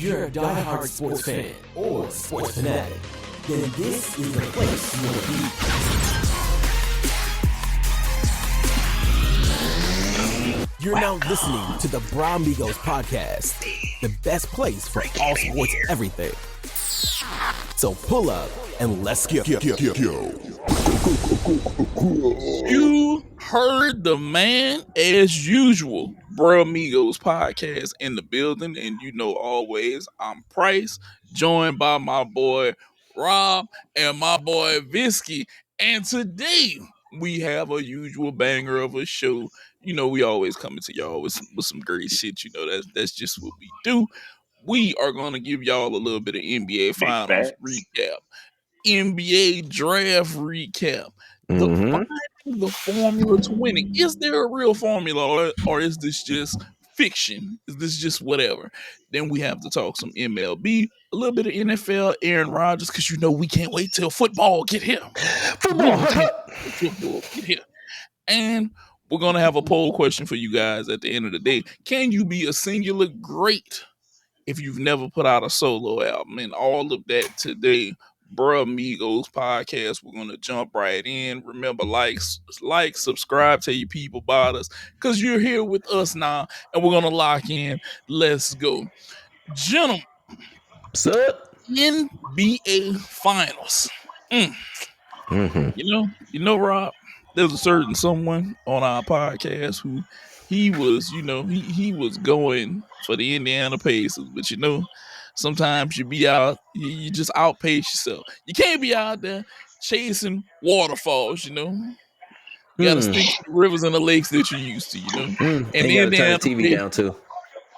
If you're a diehard sports fan or sports fanatic, then this is the place you want to be. You're now listening to the Bra Migos podcast, the best place for all sports everything. So pull up and let's go. You heard the man as usual. Bro Migos podcast in the building, and you know always I'm Price, joined by my boy Rob and my boy Visky. And today we have a usual banger of a show. You know, we always coming to y'all with some great shit. You know, that's just what we do. We are gonna give y'all a little bit of NBA Finals recap. NBA draft recap. Finding the formula to winning. Is there a real formula or is this just fiction? Is this just whatever? Then we have to talk some MLB, a little bit of NFL, Aaron Rodgers, because you know we can't wait till football get here. Football get here. And we're going to have a poll question for you guys at the end of the day. Can you be a singular great if you've never put out a solo album? And all of that today. Bruh Migos podcast. We're gonna jump right in. Remember, like, subscribe, tell your people about us, because you're here with us now, and we're gonna lock in. Let's go, gentlemen. What's up? NBA Finals. You know, Rob. There's a certain someone on our podcast who he was going for the Indiana Pacers, but you know, sometimes you be out, you just outpace yourself. You can't be out there chasing waterfalls, you know. You gotta stick to the rivers and the lakes that you used to, you know. And you gotta turn the TV down too.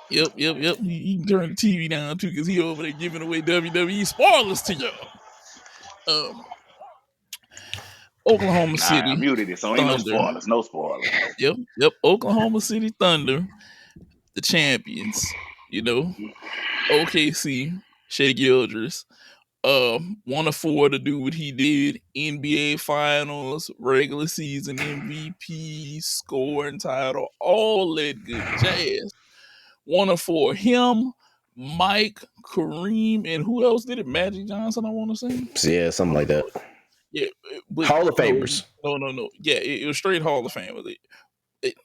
Yep. He can turn the TV down too, because he over there giving away WWE spoilers to y'all. Oklahoma City. I muted it, so ain't no spoilers. Yep. Oklahoma City Thunder, the champions, you know. OKC, Shea Gildress, one of four to do what he did. NBA Finals, regular season MVP, scoring title, all that good jazz. One of four. Him, Mike, Kareem, and who else did it? Magic Johnson, I want to say. Yeah, something like that. Yeah, but Hall of Famers. No. Yeah, it was straight Hall of Fame.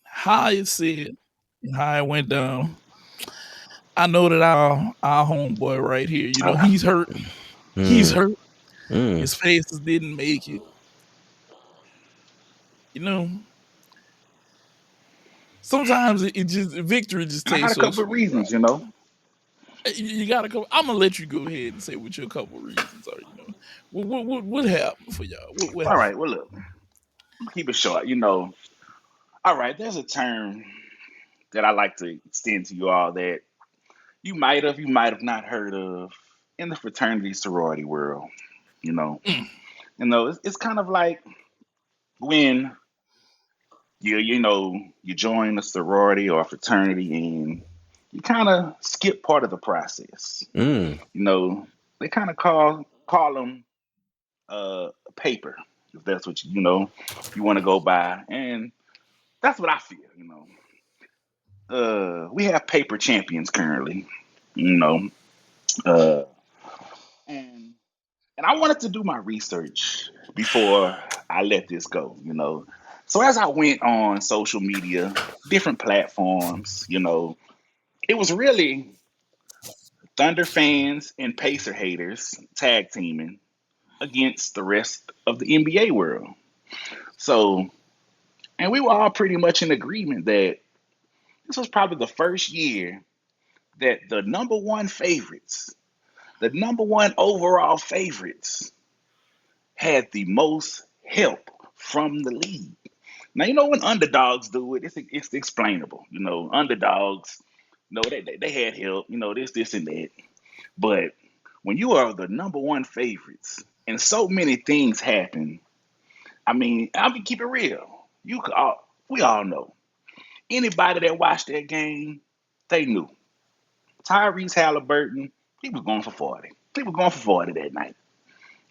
How it said, and how it went down. I know that our homeboy right here, you know, he's hurt. He's hurt. His faces didn't make it. You know, sometimes victory just takes. I got a couple of reasons, you know. You got a couple. I'm gonna let you go ahead and say what your couple of reasons are. You know, what happened for y'all? What All right, well look, keep it short. You know, all right. There's a term that I like to extend to you all that you might have not heard of in the fraternity sorority world. You know, it's kind of like when you join a sorority or a fraternity and you kind of skip part of the process. You know, they kind of call them paper, if that's what you want to go by, and that's what I feel. You know, we have paper champions currently. You know, and I wanted to do my research before I let this go. You know, so as I went on social media, different platforms, you know, it was really Thunder fans and Pacer haters tag teaming against the rest of the NBA world. So, and we were all pretty much in agreement that this was probably the first year that the number one overall favorites, had the most help from the league. Now, you know, when underdogs do it, it's explainable. You know, underdogs, they had help, you know, this and that. But when you are the number one favorites and so many things happen, I mean, I'll keep it real. We all know. Anybody that watched that game, they knew. Tyrese Halliburton, he was going for 40. He was going for 40 that night.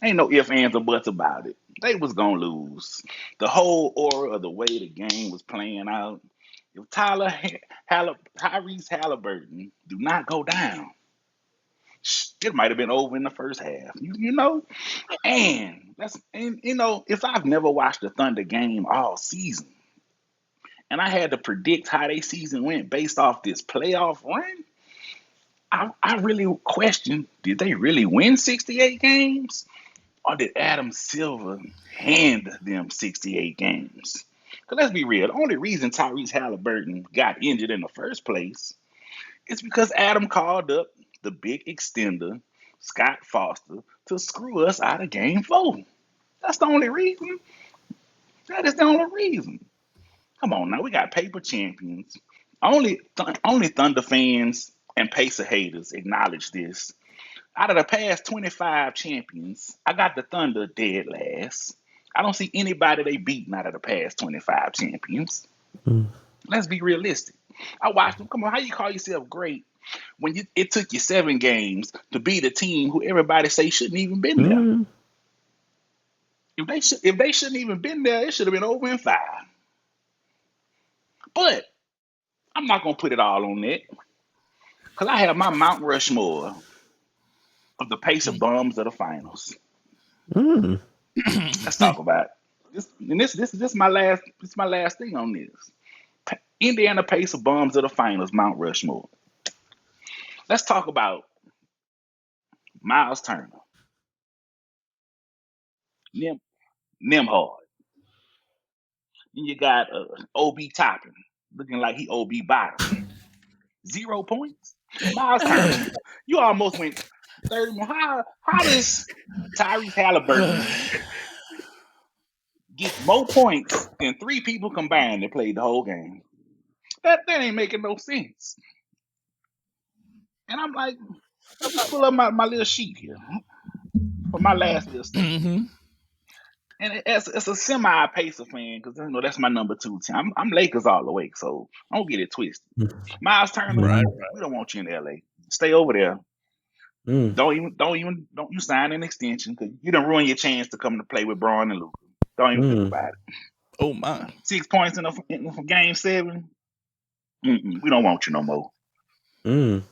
Ain't no ifs, ands, or buts about it. They was going to lose. The whole aura of the way the game was playing out. If Tyrese Halliburton do not go down, it might have been over in the first half. You know, and if I've never watched a Thunder game all season, and I had to predict how their season went based off this playoff run, I really question: did they really win 68 games, or did Adam Silver hand them 68 games? Because let's be real, the only reason Tyrese Halliburton got injured in the first place is because Adam called up the big extender, Scott Foster, to screw us out of game 4. That's the only reason. That is the only reason. Come on now, we got paper champions. Only Thunder fans and Pacer haters acknowledge this. Out of the past 25 champions, I got the Thunder dead last. I don't see anybody they beaten out of the past 25 champions. Let's be realistic. I watched them. Come on, how you call yourself great when it took you 7 games to beat a team who everybody say shouldn't even been there? If they shouldn't even been there, it should have been over in 5. But I'm not gonna put it all on that because I have my Mount Rushmore of the Pacer bums of the finals. Let's talk about this. And this is my last. This is my last thing on this. Indiana Pacer bums of the finals, Mount Rushmore. Let's talk about Miles Turner, Nimhard. Then you got OB Toppin, looking like he OB bottom. 0 points. Miles Turner, you almost went 30. How does Tyrese Halliburton get more points than 3 people combined that played the whole game? That ain't making no sense. And I'm like, let me pull up my little sheet here for my last little statement. And it's a semi-Pacer fan because that's my number 2 team. I'm Lakers all the way, so don't get it twisted. Miles Turner, we don't want you in LA. Stay over there. Don't you sign an extension because you don't ruin your chance to come to play with Braun and Luka. Don't even think about it. Oh my! 6 points in game 7. We don't want you no more. So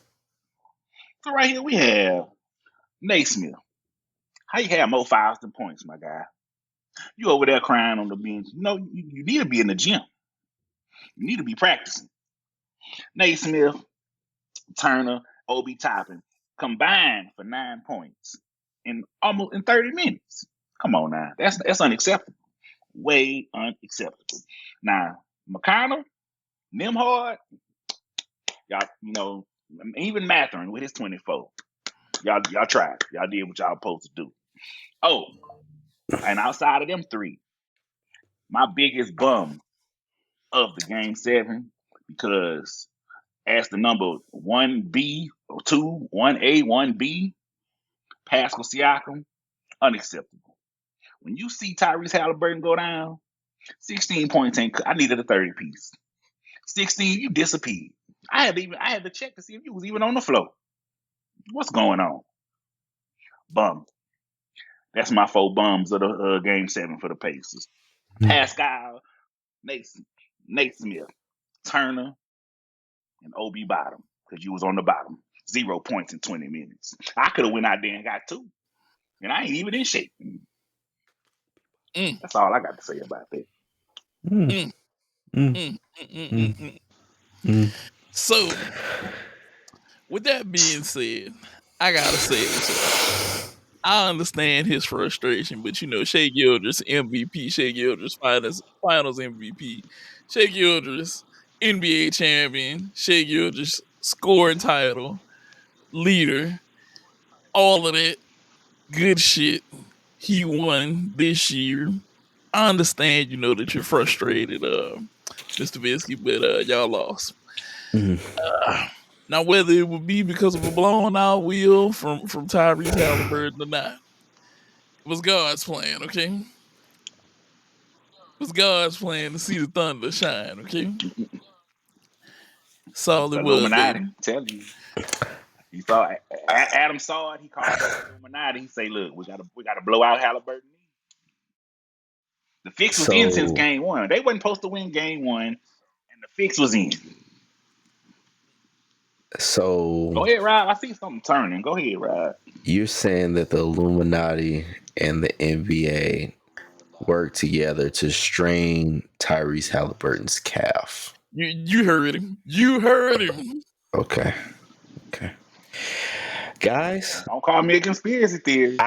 right here we have Naismith. How you have more fouls than points, my guy? You over there crying on the bench. You need to be in the gym. You need to be practicing. Naismith, Turner, Obi Toppin combined for 9 points in 30 minutes. Come on now. That's unacceptable. Way unacceptable. Now, McConnell, Nimhard, y'all, even Matherin with his 24. Y'all tried. Y'all did what y'all supposed to do. Oh, and outside of them 3, my biggest bum of the game 7, because as the number 1B, 2, 1A, 1B, Pascal Siakam, unacceptable. When you see Tyrese Halliburton go down, 16 points I needed a 30 piece. 16, you disappeared. I had to check to see if you was even on the floor. What's going on? Bum. That's my 4 bums of the game 7 for the Pacers. Pascal, Nate Smith, Turner, and OB Bottom, because you was on the bottom. 0 points in 20 minutes. I could have went out there and got 2. And I ain't even in shape. That's all I got to say about that. So, with that being said, I gotta say this. I understand his frustration, but Shai Gilgeous MVP, Shai Gilgeous finals MVP, Shai Gilgeous NBA champion, Shai Gilgeous scoring title, leader, all of that good shit he won this year. I understand, that you're frustrated, Mr. Visky, but y'all lost. Now, whether it would be because of a blown out wheel from Tyrese Halliburton or not, it was God's plan, okay? It was God's plan to see the Thunder shine, okay? That's all it was, Illuminati, baby. tell you. He saw Adam saw it. He called it Illuminati. He say, "Look, we gotta blow out Halliburton." The fix was in since game 1. They wasn't supposed to win game 1, and the fix was in. So Go ahead, Rod. I see something turning. Go ahead, Rod. you're saying that the Illuminati and the NBA work together to strain Tyrese Halliburton's calf. You heard him. You heard him. Okay. Guys, Don't call me a conspiracy theorist.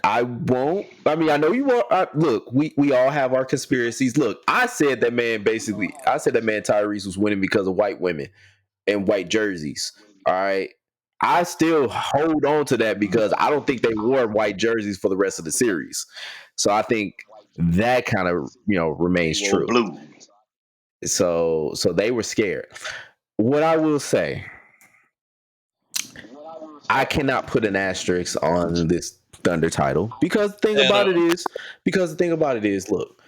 I won't. I mean, I know you won't. Look, we all have our conspiracies. Look, I said that man Tyrese was winning because of white women and white jerseys. All right. I still hold on to that because I don't think they wore white jerseys for the rest of the series. So I think that kind of, They remains wore true. blue. So they were scared. What I will say, I cannot put an asterisk on this Thunder title because the thing about it is, look,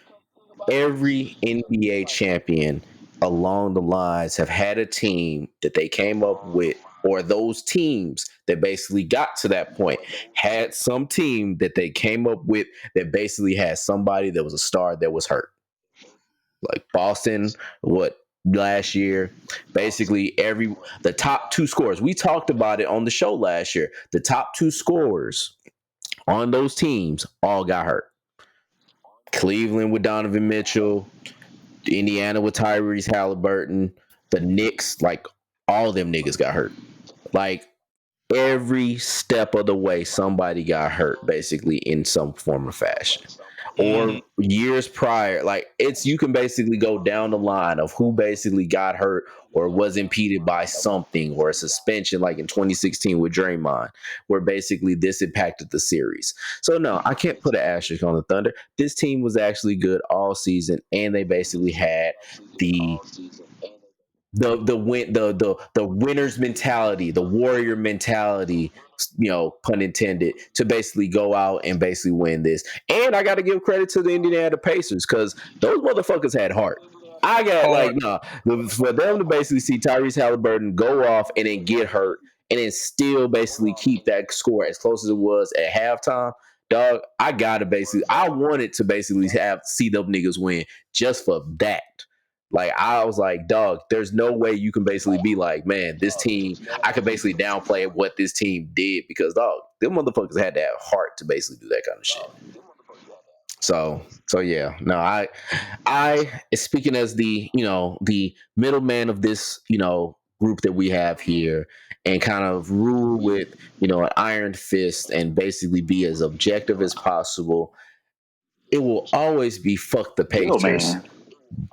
every NBA champion along the lines have had a team that they came up with, or those teams that basically got to that point had some team that they came up with that basically had somebody that was a star that was hurt. Like Boston, last year, basically the top two scorers. We talked about it on the show last year. The top two scorers on those teams all got hurt. Cleveland with Donovan Mitchell, Indiana with Tyrese Halliburton, the Knicks, like all them niggas got hurt. Like every step of the way, somebody got hurt basically in some form or fashion. Or years prior, like you can basically go down the line of who basically got hurt or was impeded by something or a suspension, like in 2016 with Draymond, where basically this impacted the series. So no, I can't put an asterisk on the Thunder. This team was actually good all season, and they basically had the winner's mentality, the warrior mentality, pun intended, to basically go out and basically win this. And I got to give credit to the Indiana Pacers because those motherfuckers had heart. I got for them to basically see Tyrese Halliburton go off and then get hurt and then still basically keep that score as close as it was at halftime. Dog, I wanted to basically see them niggas win just for that. Like, I was like, dog, there's no way you can basically be like, man, this team, I could basically downplay what this team did because, dog, them motherfuckers had to have heart to basically do that kind of shit. So yeah, no, I speaking as the middleman of this, group that we have here and kind of rule with, an iron fist and basically be as objective as possible. It will always be fuck the Pacers. Middleman.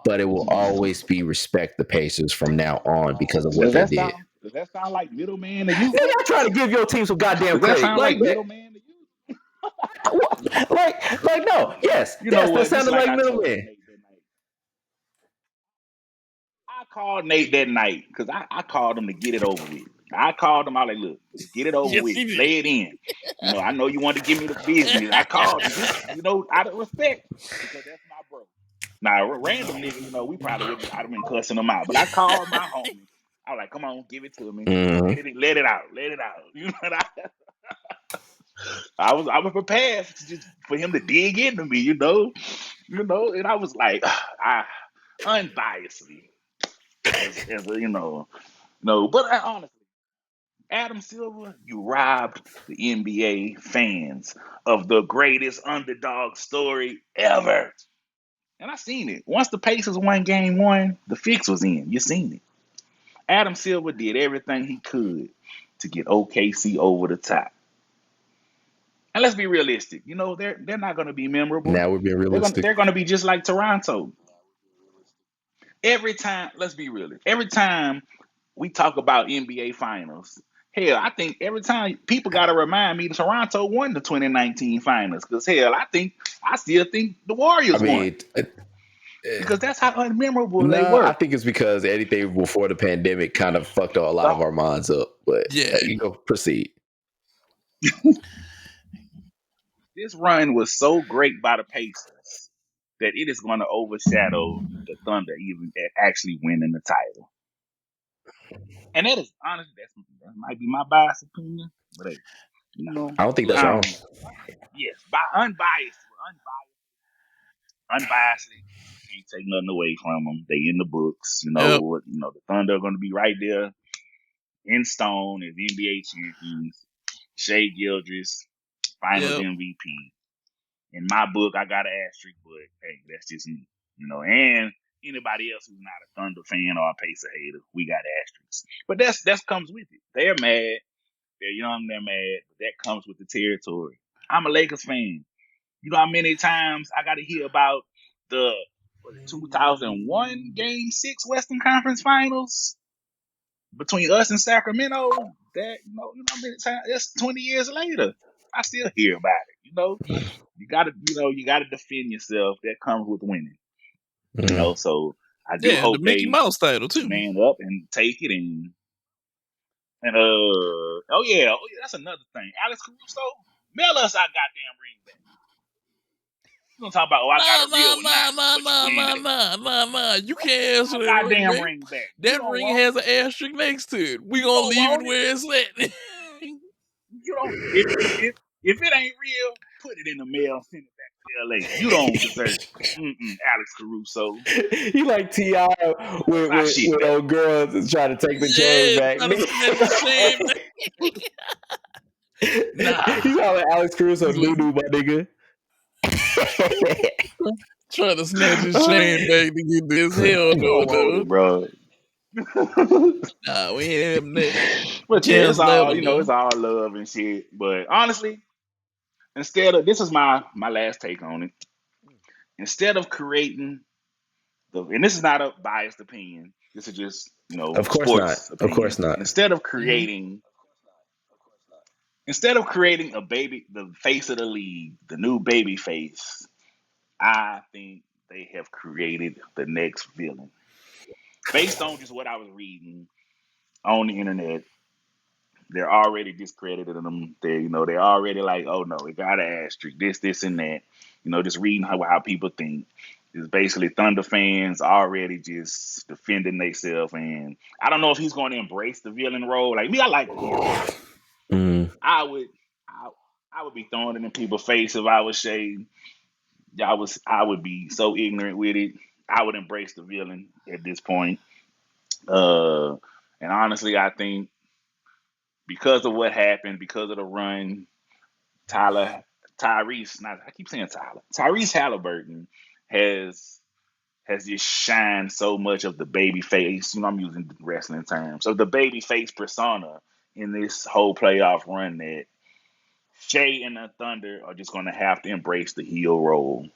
But it will always be respect the Pacers from now on because of what Does they that did. sound? Does that sound like middleman to you? Yeah, y'all trying to give your team some goddamn Does that credit. sound Like, like middleman to you? no, yes, You know that what? Just sounded like like I told middleman. Nate that night. I called Nate that night because I called him to get it over with. I called him. I was like, look, just get it over Yes, with. he did. Lay it in. I know you want to give me the business. I called him just, out of respect because that's my bro. Now, a random nigga, we probably would I'd have been cussing him out. But I called my homie. I was like, come on, give it to me. Mm-hmm. Let it out. Let it out. I was prepared for him to dig into me, and I was like, I unbiasedly, as a, no, but honestly, Adam Silver, you robbed the NBA fans of the greatest underdog story ever. And I seen it. Once the Pacers won game one, the fix was in. You seen it. Adam Silver did everything he could to get OKC over the top. And let's be realistic. They're not going to be memorable. Now we're being realistic. They're going to be just like Toronto. Every time, let's be real. Every time we talk about NBA Finals, hell, I think every time people got to remind me that Toronto won the 2019 Finals because hell, I still think the Warriors won because that's how unmemorable they I were. think it's because anything before the pandemic kind of fucked a lot of our minds up. But Yeah. Proceed. This run was so great by the Pacers that it is going to overshadow the Thunder even actually winning the title. And that is honestly, that might be my biased opinion, but hey, I don't think that's wrong. Yes, by unbiasedly, can't take nothing away from them. They in the books, Yep. the Thunder are going to be right there in stone as NBA champions. Shea Gildress, Finals Yep. MVP. In my book, I got an asterisk, but hey, that's just me. And anybody else who's not a Thunder fan or a Pacer hater, we got asterisks. But that comes with it. They're mad. They're young. They're mad. But that comes with the territory. I'm a Lakers fan. You know how many times I got to hear about the 2001 Game 6 Western Conference Finals between us and Sacramento? That how many times? That's 20 years later. I still hear about it. You gotta defend yourself. That comes with winning. So I do Yeah, the hope Mickey they Mouse title too. man up and take it and oh yeah, that's another thing. Alex Caruso, mail us our goddamn ring back. You gonna talk about I got a real but you wearing that. Nah. You can't answer Our that ring, goddamn man. ring back. You That don't ring want has an asterisk next to it. We it. You gonna don't leave it want it. where it's at. You don't if it ain't real, put it in the mail, send it back to LA. You don't deserve it. Alex Caruso. He like T.I. Mail us with, our with, shit with back. old girls trying to take the chain Yeah, back. trying to snatch the chain. Nah. He's calling Alex Caruso doo-doo, my nigga. Trying to snatch his chain back to get this. Hell You no, don't want no. it, bro. Nah, we ain't having that. But yeah, Chance level, it's though. all love and shit. But honestly, this is my last take on it. Instead of creating and this is not a biased opinion. This is just Of course not. sports Of course opinion. not. Mm-hmm. Instead of creating the face of the league, the new baby face, I think they have created the next villain based on just what I was reading on the internet. They're already discredited them. They're already like, oh no, it got an asterisk, this, and that. Just reading how people think. It's basically Thunder fans already just defending themselves, and I don't know if he's going to embrace the villain role. Like me, I like the hero role. Mm. I would be throwing it in people's face if I was Shade. I would be so ignorant with it. I would embrace the villain at this point. Uh, and honestly, I think because of what happened, because of the run, Tyler, Tyrese, not I keep saying Tyler, Tyrese Halliburton has just shined so much of the baby face. I'm using wrestling terms. So the baby face persona in this whole playoff run that Shea and the Thunder are just going to have to embrace the heel role,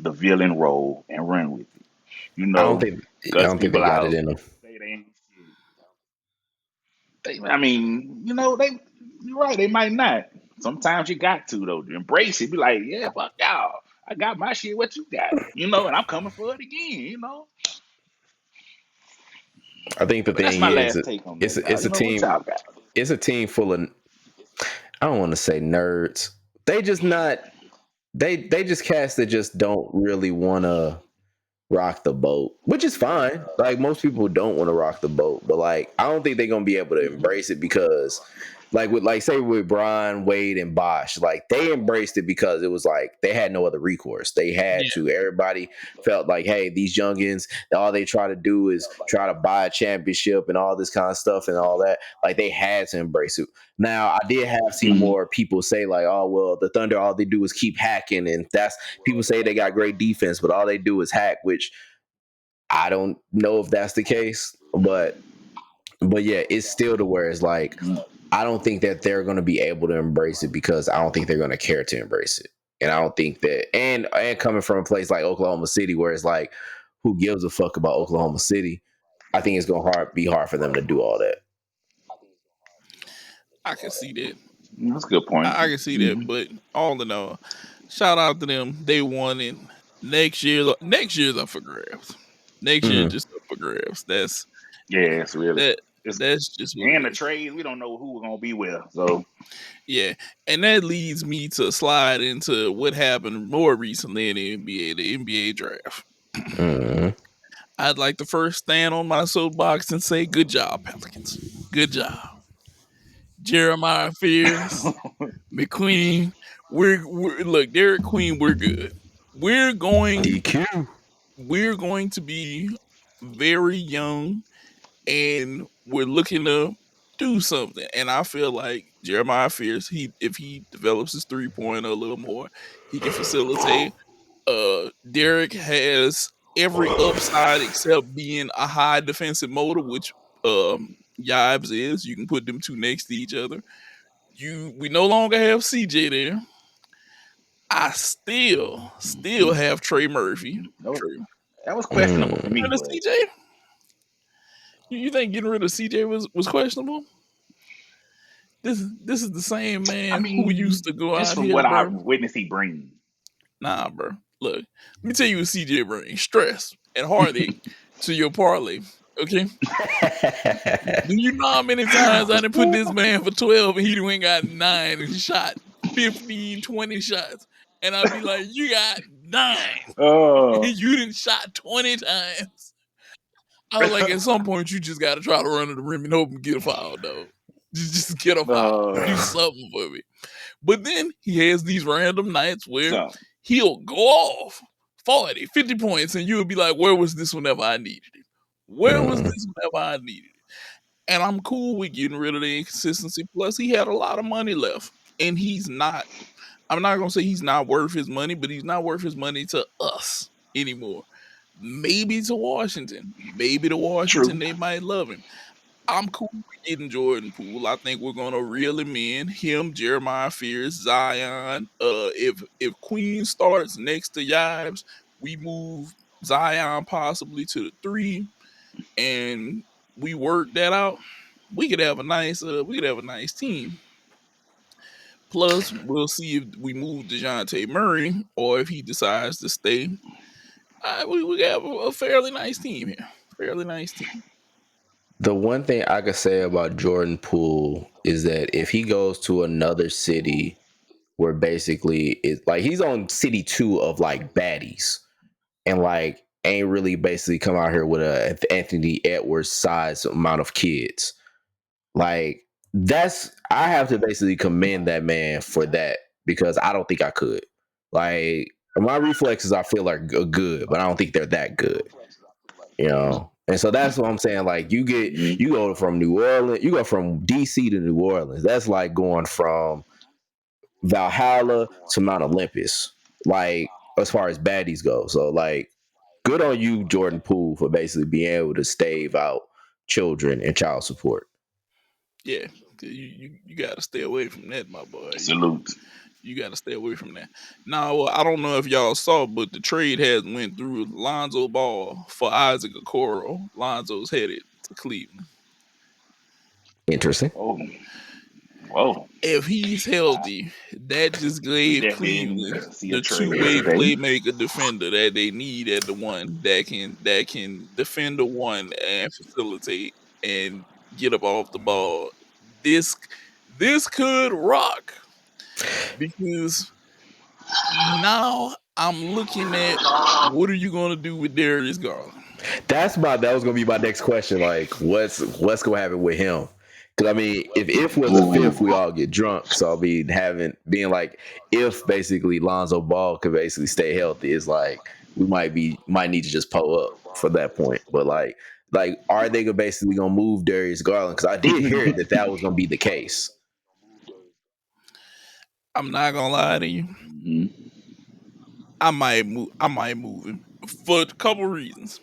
the villain role, and run with it. I don't think I Cuss don't think they people got it out, in them. say they ain't shit. I mean, you're right. They might not. Sometimes you got to though. To embrace it. Be like, yeah, fuck y'all. I got my shit. What you got? And I'm coming for it again. I think the But that's thing my is last take on it's that, y'all. it's a What team y'all got? it's a team full of I don't want to say nerds. They just not they just cats that just don't really want to rock the boat, which is fine. Like most people don't want to rock the boat, but like I don't think they're gonna be able to embrace it because say with Brian, Wade, and Bosch, like they embraced it because it was like they had no other recourse. They had Yeah. to. Everybody felt like, hey, these youngins, all they try to do is try to buy a championship and all this kind of stuff and all that. Like they had to embrace it. Now I did have seen Mm-hmm. more people say like, oh well, the Thunder, all they do is keep hacking, and that's people say they got great defense, but all they do is hack, which I don't know if that's the case, but yeah, it's still to where it's like I don't think that they're going to be able to embrace it because I don't think they're going to care to embrace it, and I don't think that and coming from a place like Oklahoma City where it's like who gives a fuck about Oklahoma City, I think it's going to be hard for them to do all that. I can see that. That's a good point. I can see that. But all in all, shout out to them. They won it. Next year's up for grabs. Next year just up for grabs. Yeah, it's really. That's just what And it the is. trades, we don't know who we're gonna be with. So Yeah, and that leads me to slide into what happened more recently in the NBA draft. I'd like to first stand on my soapbox and say, good job, Pelicans. Good job. Jeremiah Fears, McQueen. We're look, Derek Queen, we're good. We're going EQ. we're going to be very young and we're looking to do something. And I feel like Jeremiah Fears, if he develops his 3-pointer a little more, he can facilitate. Derek has every upside except being a high defensive motor, which Yibes is. You can put them two next to each other. We no longer have CJ there. I still have Trey Murphy. That was questionable for me, Rid of but CJ? You think getting rid of CJ was questionable? This is the same I man who mean, used to go just out from here, what I bro. witnessed, he bring. Nah, bro. Look, let me tell you what CJ brings: stress and heartache to your parlay. Okay, do you know how many times I done put this man for 12 and he done got 9 and shot 15, 20 shots, and I'd be like, you got 9 and you done shot 20 times. I was like, at some point, you just got to try to run to the rim and hope and get a foul, though. Just get a foul. Do something for me. But then he has these random nights where he'll go off 40, 50 points, and you'll be like, where was this whenever I needed it? Where was this whenever I needed it? And I'm cool with getting rid of the inconsistency. Plus, he had a lot of money left. And I'm not going to say he's not worth his money, but he's not worth his money to us anymore. Maybe to Washington. Maybe to Washington, they might love him. I'm cool with getting Jordan Poole. I think we're gonna reel him in. Him, Jeremiah Fears, Zion. If Queen starts next to Yibes, we move Zion possibly to the 3, and we work that out. We could have a nice team. Plus, we'll see if we move DeJounte Murray or if he decides to stay. We have a fairly nice team here. Fairly nice team. The one thing I could say about Jordan Poole is that if he goes to another city where basically it's like he's on city 2 of like baddies and like ain't really basically come out here with a Anthony Edwards size amount of kids. Like I have to basically commend that man for that because I don't think I could. Like my reflexes I feel are good, but I don't think they're that good. You know, and so that's what I'm saying. Like you go from New Orleans, you go from DC to New Orleans. That's like going from Valhalla to Mount Olympus, like as far as baddies go. So like, good on you, Jordan Poole, for basically being able to stave out children and child support. Yeah, you got to stay away from that, my boy. Salute. You got to stay away from that. Now, I don't know if y'all saw, but the trade has went through. Lonzo Ball for Isaac Okoro. Lonzo's headed to Cleveland. Interesting. Oh, whoa. If he's healthy, that just gave Definitely Cleveland see a the trade two-way today. playmaker defender that they need at the one that can defend the one and facilitate and get up off the ball. This could rock because now I'm looking at what are you going to do with Darius Garland? That was gonna be my next question. Like, what's gonna happen with him? Because I mean, if was a fifth, we all get drunk. So I'll be being like, if basically Lonzo Ball could basically stay healthy, it's like we might need to just pull up for that point. But like, are they basically gonna move Darius Garland? Because I did hear that was gonna be the case. I'm not gonna lie to you. I might move him for a couple reasons.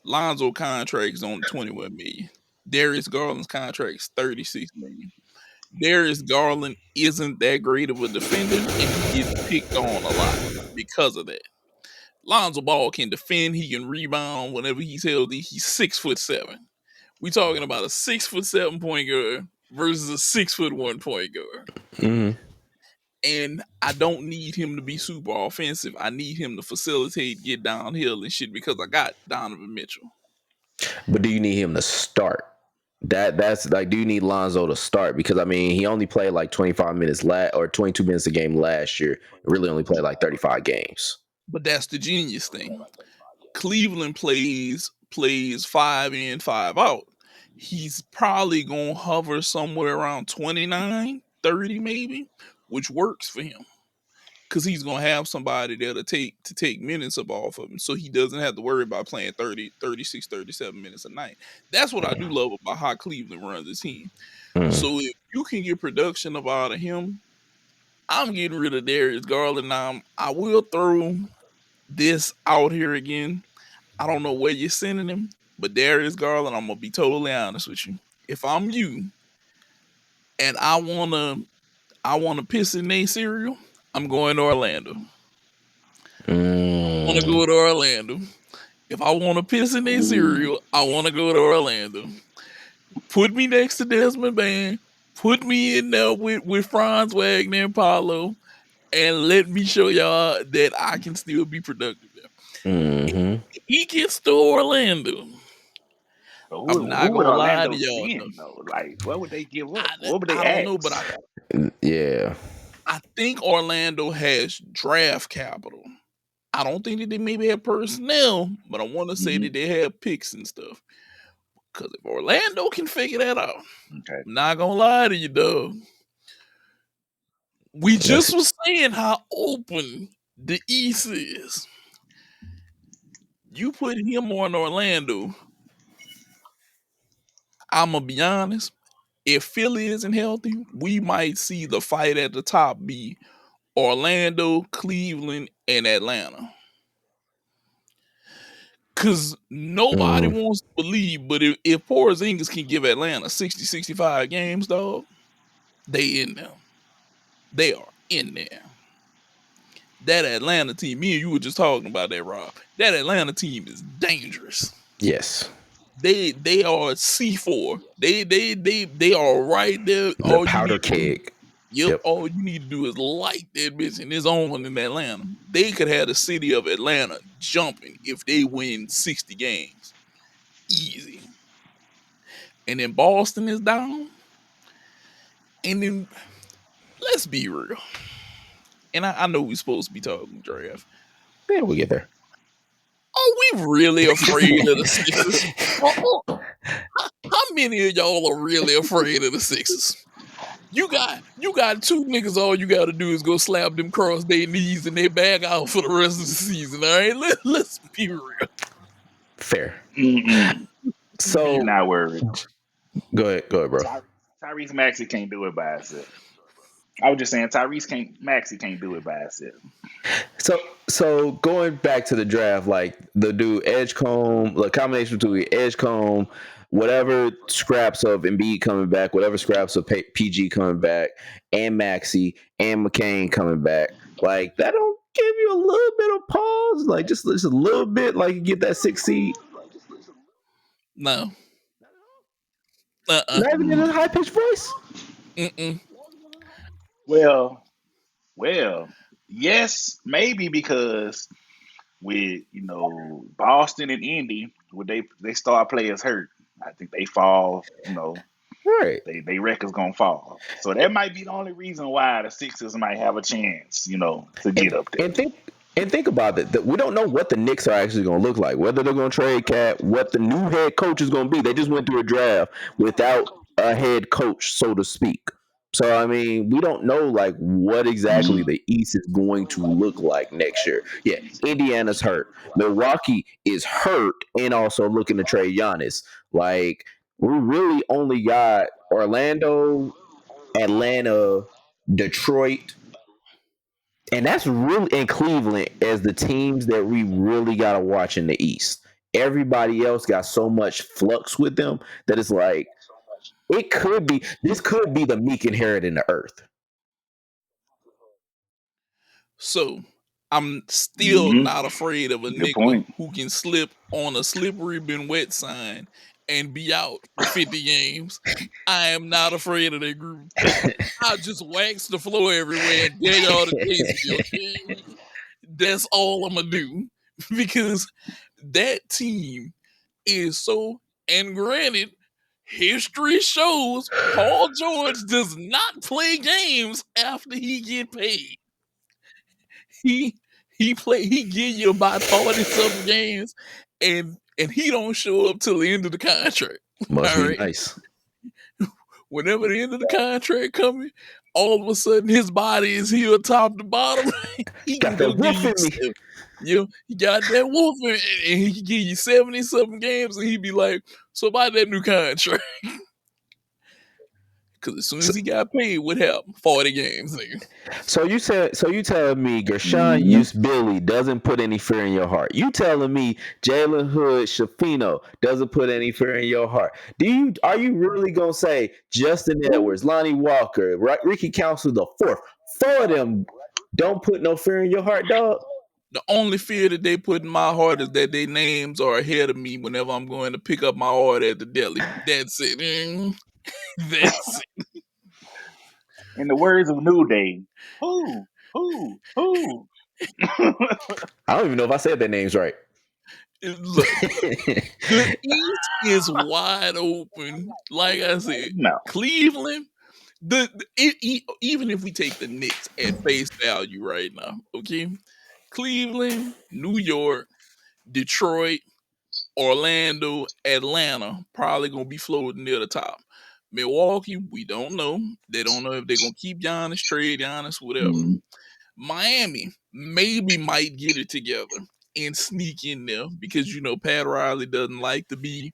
Lonzo contract is only 21 million. Darius Garland's contract is 36 million. Darius Garland isn't that great of a defender, and he gets picked on a lot because of that. Lonzo Ball can defend, he can rebound whenever he's healthy. He's 6'7". We talking about a 6'7" point guard versus a 6'1" point guard. Mm-hmm. And I don't need him to be super offensive. I need him to facilitate, get downhill and shit because I got Donovan Mitchell. But do you need him to start? That's like, do you need Lonzo to start? Because I mean, he only played like 25 minutes or 22 minutes a game last year. Really only played like 35 games. But that's the genius thing. Cleveland plays 5 in, 5 out. He's probably going to hover somewhere around 29, 30 maybe, which works for him. because he's gonna have somebody there to take minutes up off of him, so he doesn't have to worry about playing 30, 36, 37 minutes a night. That's what I do love about how Cleveland runs the team. So if you can get production up out of him, I'm getting rid of Darius Garland. Now I will throw this out here again. I don't know where you're sending him, but Darius Garland, I'm gonna be totally honest with you. If I'm you and I wanna piss in their cereal, I'm going to Orlando. I wanna go to Orlando. If I want to piss in their cereal, I want to go to Orlando. Put me next to Desmond Bain. Put me in there with Franz Wagner and Paulo, and let me show y'all that I can still be productive there. If he gets to Orlando, But I'm not who would gonna lie to Orlando y'all. send though? Like, what would they give up? I, What would they I don't know, but ask? I think Orlando has draft capital. I don't think that they maybe have personnel, but I want to say that they have picks and stuff. Because if Orlando can figure that out, Okay. I'm not gonna lie to you, dog. We just was saying how open the East is. You put him on Orlando, I'm gonna be honest. If Philly isn't healthy, we might see the fight at the top be Orlando, Cleveland, and Atlanta. Because nobody wants to believe, but if Porzingis can give Atlanta 60, 65 games, dog, they in there. They are in there. That Atlanta team, me and you were just talking about that, Rob. That Atlanta team is dangerous. Yes. They are C4. They are right there. The powder keg. Yep. All you need to do is light that bitch in his own in Atlanta. They could have the city of Atlanta jumping if they win 60 games. Easy. And then Boston is down. And then let's be real. And I know we're supposed to be talking draft. Yeah, we'll get there. Are we really afraid of the Sixers? How many of y'all are really afraid of the Sixers? You got two niggas. All you got to do is go slap them across their knees and they bag out for the rest of the season. All right, let's be real. Fair. So not worried. Go ahead, bro. Tyrese Maxey can't do it by himself. I was just saying Maxey can't do it by himself. So going back to the draft, like the dude Edgecombe, the combination between Edgecombe, whatever scraps of Embiid coming back, whatever scraps of PG coming back, and Maxey and McCain coming back, like that don't give you a little bit of pause, like just a little bit, like you get that 6 seed. No. Not even in a high pitched voice. Well, yes, maybe because with Boston and Indy, when they star players hurt, I think they fall. Right. They records gonna fall. So that might be the only reason why the Sixers might have a chance, to get up there. And think about it. That we don't know what the Knicks are actually going to look like. Whether they're going to trade Cat, what the new head coach is going to be. They just went through a draft without a head coach, so to speak. So I mean, we don't know like what exactly the East is going to look like next year. Yeah, Indiana's hurt. Milwaukee is hurt, and also looking to trade Giannis. Like we really only got Orlando, Atlanta, Detroit. And that's really in Cleveland as the teams that we really got to watch in the East. Everybody else got so much flux with them that it's like, this could be the meek inheriting the earth. So I'm still not afraid of a nigga who can slip on a slippery been wet sign and be out for 50 games. I am not afraid of that group. I just wax the floor everywhere and dare y'all to taste me, okay? That's all I'm gonna do. Because that team is so, and granted, history shows Paul George does not play games after he get paid. He give you about 40-something games and he don't show up till the end of the contract. Must be nice. Whenever the end of the contract coming, all of a sudden his body is healed top to bottom. He Got can go that give wolf you, in me. he got that wolf in, and he can give you 70-something games, and he'd be like, so about that new contract. Because as soon as he got paid, what happened? 40 games, nigga. So you telling me Gershon Mhm. Billy doesn't put any fear in your heart? You telling me Jalen Hood Shafino doesn't put any fear in your heart? Are you really gonna say Justin Edwards, Lonnie Walker, Ricky Council the fourth, four of them don't put no fear in your heart, dog? The only fear that they put in my heart is that their names are ahead of me whenever I'm going to pick up my order at the deli. That's it. That's it. In the words of New Day, who? I don't even know if I said their names right. Look, the East is wide open. Like I said, No. Cleveland. Even if we take the Knicks at face value right now, okay, Cleveland, New York, Detroit, Orlando, Atlanta probably gonna be floating near the top. Milwaukee, we don't know. They don't know if they're gonna keep Giannis, trade Giannis, whatever. Mhm. Miami maybe might get it together and sneak in there because Pat Riley doesn't like to be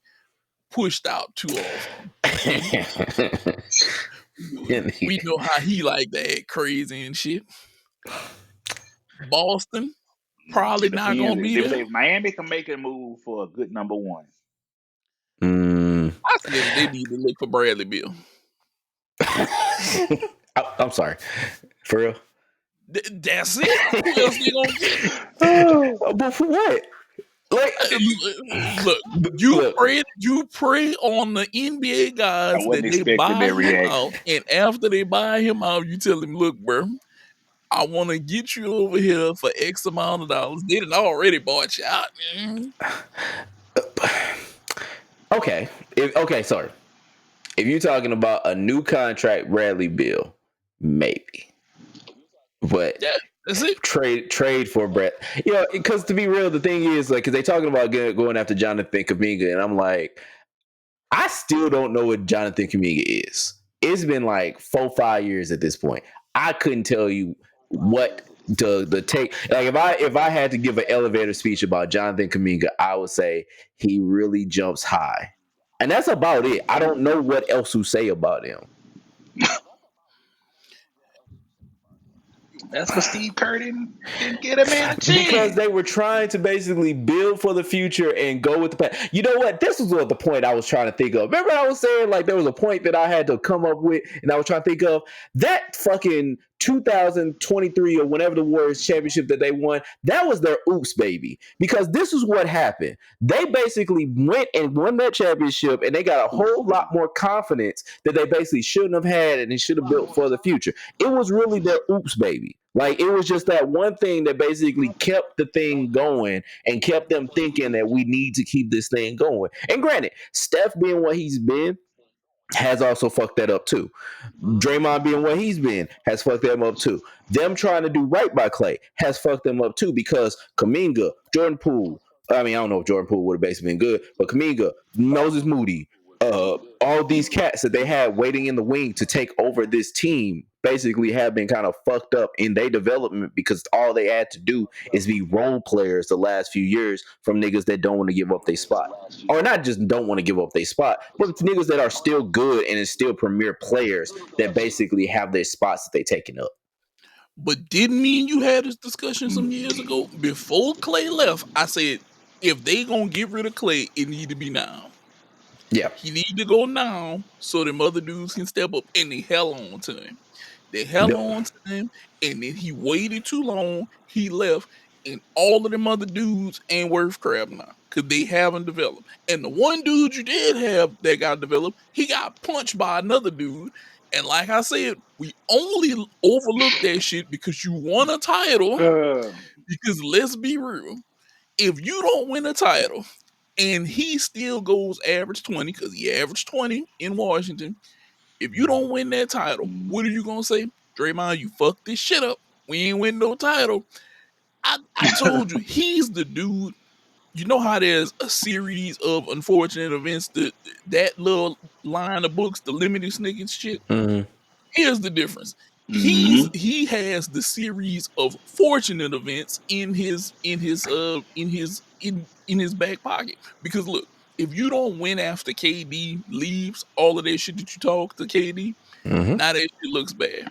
pushed out too often. Okay? We know how he like to act crazy and shit. Boston probably It not depends. gonna be They there. say Miami can make a move for a good number one. I said they need to look for Bradley Beal. I'm sorry. For real? That's it. Who else they gonna get? But for what? Like, Look, you pray on the NBA I guys wasn't that they expecting buy that him out, reaction. and after they buy him out, you tell him, "Look, bro, I want to get you over here for X amount of dollars. They done already bought you out." okay. Sorry. If you're talking about a new contract, Bradley Beal, maybe. But Yeah, that's it. trade for Brett. Because to be real, the thing is, like, because they talking about going after Jonathan Kuminga, and I'm like, I still don't know what Jonathan Kuminga is. It's been like 4-5 years at this point. I couldn't tell you what the take. Like, if I had to give an elevator speech about Jonathan Kuminga, I would say he really jumps high, and that's about it. I don't know what else to say about him. That's what Steve Kerr didn't get a man a Because chance. they were trying to basically build for the future and go with the past. You know what? This was what the point I was trying to think of. Remember I was saying, like, there was a point that I had to come up with, and I was trying to think of that fucking 2023 or whenever the Warriors championship that they won. That was their oops baby. Because this is what happened. They basically went and won that championship, and they got a whole lot more confidence that they basically shouldn't have had, and they should have built for the future. It was really their oops baby. Like, it was just that one thing that basically kept the thing going and kept them thinking that we need to keep this thing going. And granted, Steph being what he's been has also fucked that up too. Draymond being what he's been has fucked them up too. Them trying to do right by Clay has fucked them up too, because Kuminga, Jordan Poole, I mean, I don't know if Jordan Poole would have basically been good, but Kuminga, Moses Moody, all these cats that they had waiting in the wing to take over this team basically have been kind of fucked up in their development, because all they had to do is be role players the last few years from niggas that don't want to give up their spot. Or not just don't want to give up their spot, but it's niggas that are still good and is still premier players that basically have their spots that they taking up. But didn't mean you had this discussion some years ago before Clay left. I said, if they gonna get rid of Clay, it need to be now. Yeah. He need to go now so them other dudes can step up, and they held on to him. They held on to him, and then he waited too long. He left, and all of them other dudes ain't worth crap now because they haven't developed. And the one dude you did have that got developed, he got punched by another dude. And like I said, we only overlooked that shit because you won a title. Because let's be real, if you don't win a title and he still goes average 20, because he averaged 20 in Washington, if you don't win that title, what are you gonna say? Draymond, you fucked this shit up. We ain't win no title. I told you, he's the dude. You know how there's a series of unfortunate events, that little line of books, the limited snicket shit? Mm-hmm. Here's the difference. Mm-hmm. He has the series of fortunate events in his back pocket. Because look, if you don't win after KD leaves, all of that shit that you talk to KD, Mm-hmm. now that shit looks bad.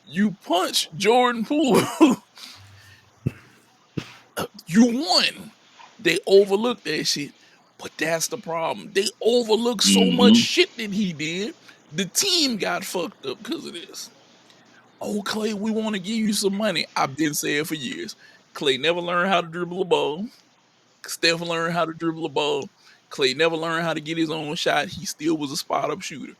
You punch Jordan Poole, you won. They overlooked that shit. But that's the problem. They overlooked so much Mm-hmm. shit that he did. The team got fucked up because of this. Oh, Clay, we want to give you some money. I've been saying for years. Clay never learned how to dribble a ball. Steph learned how to dribble a ball. Clay never learned how to get his own shot. He still was a spot up shooter.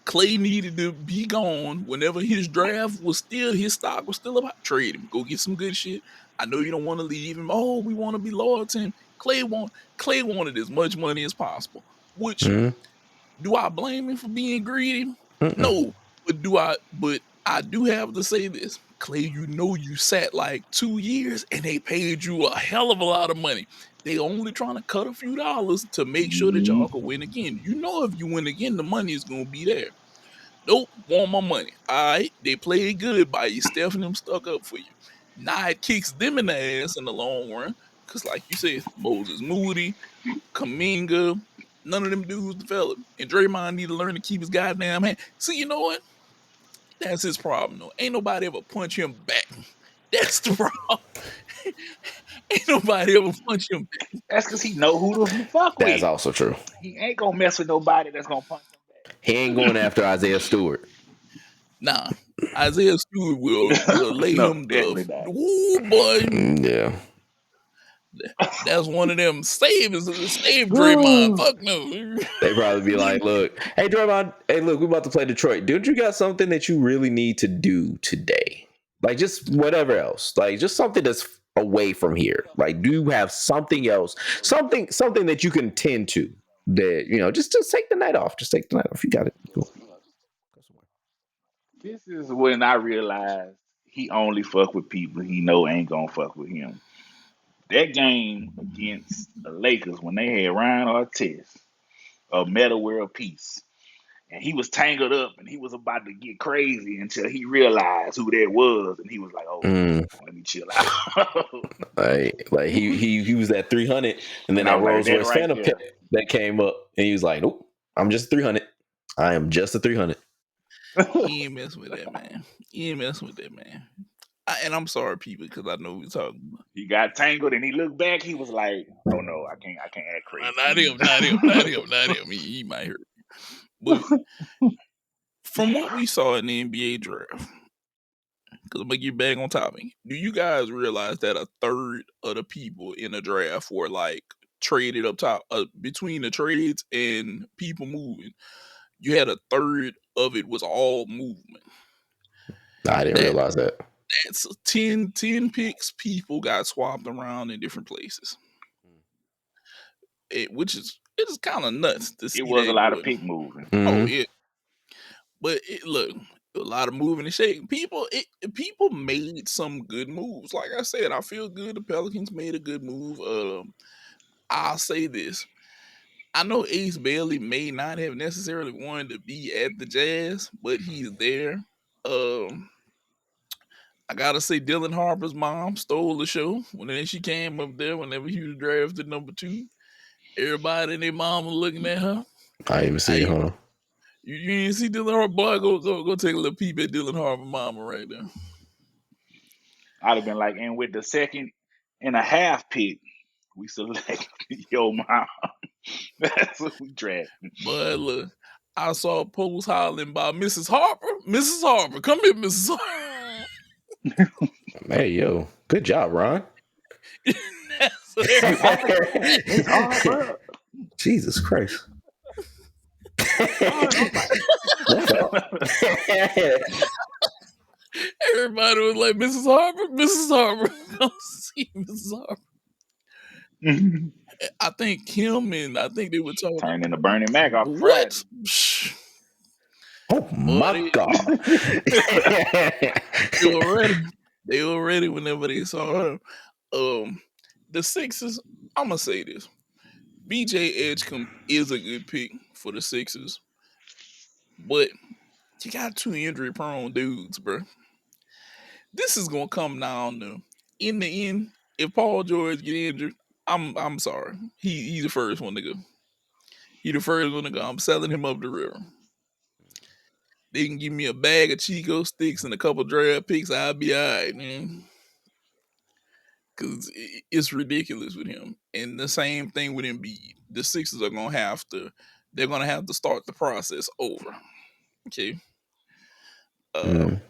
Clay needed to be gone whenever his draft was still, his stock was still about trade him. Go get some good shit. I know you don't want to leave him. Oh, we want to be loyal to him. Clay wanted as much money as possible. Which, Mm-hmm. do I blame him for being greedy? Mm-mm. No. But I do have to say this. Clay, you sat like 2 years and they paid you a hell of a lot of money. They only trying to cut a few dollars to make sure that y'all can win again. You know, if you win again, the money is gonna be there. Nope, want my money. All right, they played good by you. Steph and them stuck up for you. Now it kicks them in the ass in the long run. Cause like you said, Moses Moody, Kaminga, none of them dudes developed. And Draymond need to learn to keep his goddamn hand. See, you know what? That's his problem though. Ain't nobody ever punch him back. That's the problem. Ain't nobody ever punch him back. That's because he know who to fuck That's with. also true. He ain't gonna mess with nobody that's gonna punch He ain't going after Isaiah Stewart. Nah. Isaiah Stewart will him back. lay No, him the definitely not. ooh boy. Yeah. That's one of them save Draymond. Fuck no. They probably be like, look, hey Draymond, hey, look, we about to play Detroit. Don't you got something that you really need to do today? Like just whatever else. Like just something that's away from here. Like, do you have something else? Something that you can tend to that, just take the night off. Just take the night off. You got it. Cool. This is when I realized he only fuck with people he know ain't gonna fuck with him. That game against the Lakers when they had Ryan Artest, a Meta World Peace, and he was tangled up and he was about to get crazy until he realized who that was, and he was like, "Oh, Mm, let me chill out." like he was at 300, and then And I that was like, Rolls "That Royce right Phantom there." pick that came up, and he was like, nope, I'm just 300. I am just a 300. He ain't messing with that man. He ain't messing with that man. And I'm sorry, people, because I know we're talking about. He got tangled and he looked back. He was like, "Oh no, I can't act crazy." Not him, not him, not him, not him. He might hurt. But from what we saw in the NBA draft, because I'm going to get back on topic, do you guys realize that a third of the people in the draft were like traded up top between the trades and people moving? You had a third of it was all movement. I didn't That realize that. That's 10 picks. People got swapped around in different places, which is kind of nuts to It see was a that lot of going. pick moving. Oh Mm-hmm. yeah, but look, a lot of moving and shaking. People made some good moves. Like I said, I feel good. The Pelicans made a good move. I'll say this. I know Ace Bailey may not have necessarily wanted to be at the Jazz, but he's there. Um, I gotta say, Dylan Harper's mom stole the show when she came up there. Whenever he was drafted number 2, everybody and their mom was looking at her. I didn't even see it. Hey, Hold on. you didn't see Dylan Harper? Boy, go take a little peep at Dylan Harper mama right there. I'd have been like, and with the second and a half pick, we select your mom. That's what we drafted. But look, I saw a post hollering by Mrs. Harper. Mrs. Harper, come here, Mrs. Harper. Hey, yo, good job, Ron. Miss Harper. Miss Harper. Jesus Christ. Ron, I'm like, That's all. Everybody was like, Mrs. Harper, Mrs. Harper. Come see Mrs. Harper. I think they were talking. turning into Bernie Mac off Friday. What? Oh my God. They were ready. They were ready whenever they saw her. The Sixers, I'm gonna say this. BJ Edgecombe is a good pick for the Sixers, but You got two injury prone dudes, bro. This is gonna come down to in the end. If Paul George get injured, I'm sorry. He's the first one to go. He the first one to go. I'm selling him up the river. They can give me a bag of Chico sticks and a couple draft picks. I'll be all right, man. Because it's ridiculous with him. And the same thing with Embiid. The Sixers are gonna have to. They're gonna have to start the process over. Okay. Mm.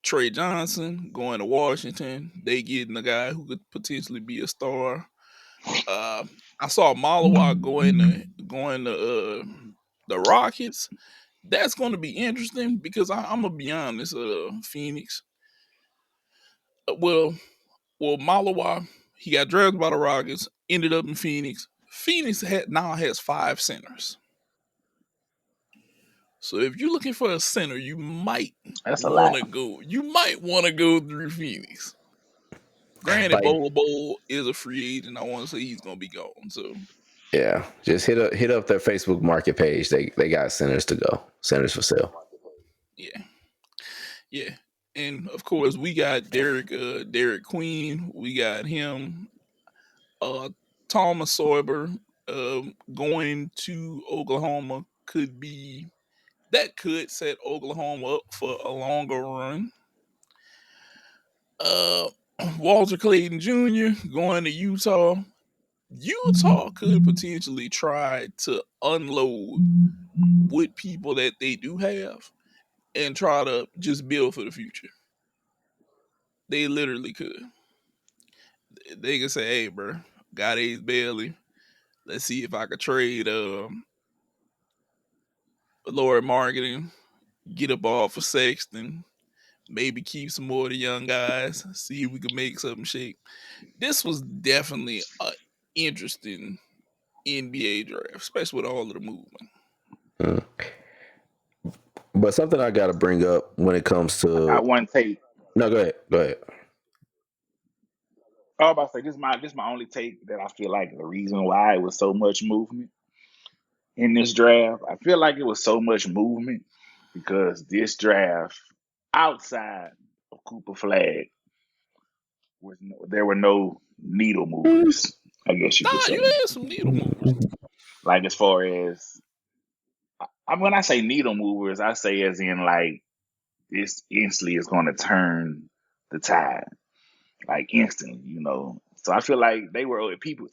Trey Johnson going to Washington. They getting a guy who could potentially be a star. I saw Malawa going to the Rockets. That's going to be interesting because I'm gonna be honest. Phoenix. Well, Malawa, he got drafted by the Rockets, ended up in Phoenix. Phoenix now has 5 centers. So if you're looking for a center, you might That's a want lot. to go. You might want to go through Phoenix. Granted, Like, Bol is a free agent. I want to say he's gonna be gone. So yeah, just hit up their Facebook market page. They got centers to go, centers for sale. yeah, and of course we got Derek Queen. We got him. Thomas Soyber going to Oklahoma could set Oklahoma up for a longer run. Uh, Walter Clayton Jr. going to Utah. Utah could potentially try to unload with people that they do have and try to just build for the future. They literally could. They could say, "Hey, bro, got Ace Bailey. Let's see if I could trade Lord Marketing, get a ball for Sexton, maybe keep some more of the young guys, see if we can make something shake." This was definitely an interesting NBA draft, especially with all of the movement. Mm. But something I got to bring up when it comes I to got one take. no, go ahead. I was about to say this my only take that I feel like the reason why it was so much movement in this draft. I feel like it was so much movement because this draft, outside of Cooper Flag, there were no needle movers. I guess you could Nah, you say. had some needle movers. Like as far as when I say needle movers, I say as in like this instantly is going to turn the tide, like instantly, you know. So I feel like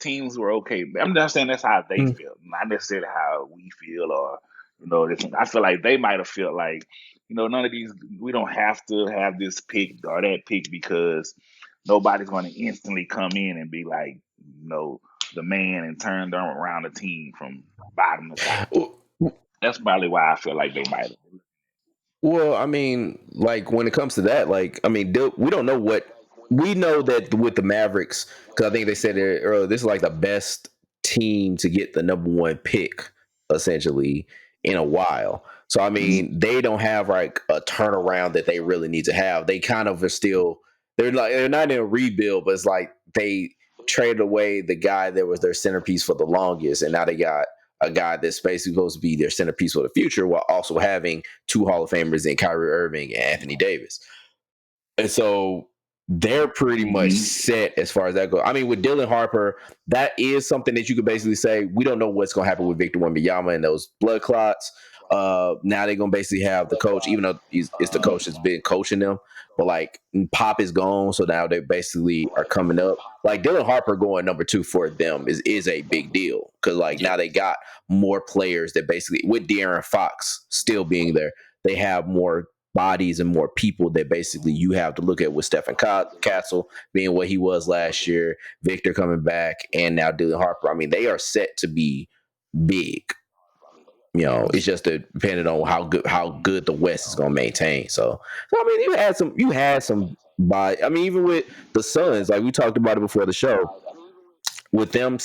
teams were okay. I'm just saying that's how they Mm. feel, not necessarily how we feel, or you know. I feel like they might have felt like, you know, none of these. We don't have to have this pick or that pick because nobody's going to instantly come in and be like, you know, the man and turn them around the team from bottom to top. That's probably why I feel like they might have. Well, I mean, like when it comes to that, like I mean, we don't know what we know that with the Mavericks because I think they said it earlier. This is like the best team to get the number 1 pick essentially in a while. So I mean, they don't have like a turnaround that they really need to have. They kind of are still they're not in a rebuild, but it's like they traded away the guy that was their centerpiece for the longest, and now they got a guy that's basically supposed to be their centerpiece for the future while also having 2 Hall of Famers in Kyrie Irving and Anthony Davis. And so they're pretty much set as far as that goes. I mean, with Dylan Harper, that is something that you could basically say, we don't know what's going to happen with Victor Wembanyama and those blood clots. Now they're going to basically have the coach, even though it's the coach that's been coaching them, but like Pop is gone. So now they basically are coming up. Like Dylan Harper going number 2 for them is a big deal because like now they got more players that basically, with De'Aaron Fox still being there, they have more bodies and more people that basically you have to look at with Stephen Castle being what he was last year, Victor coming back, and now Dylan Harper. I mean, they are set to be big. You know, it's just depending on how good the West is going to maintain. So I mean, you had some by. I mean, even with the Suns, like we talked about it before the show, with them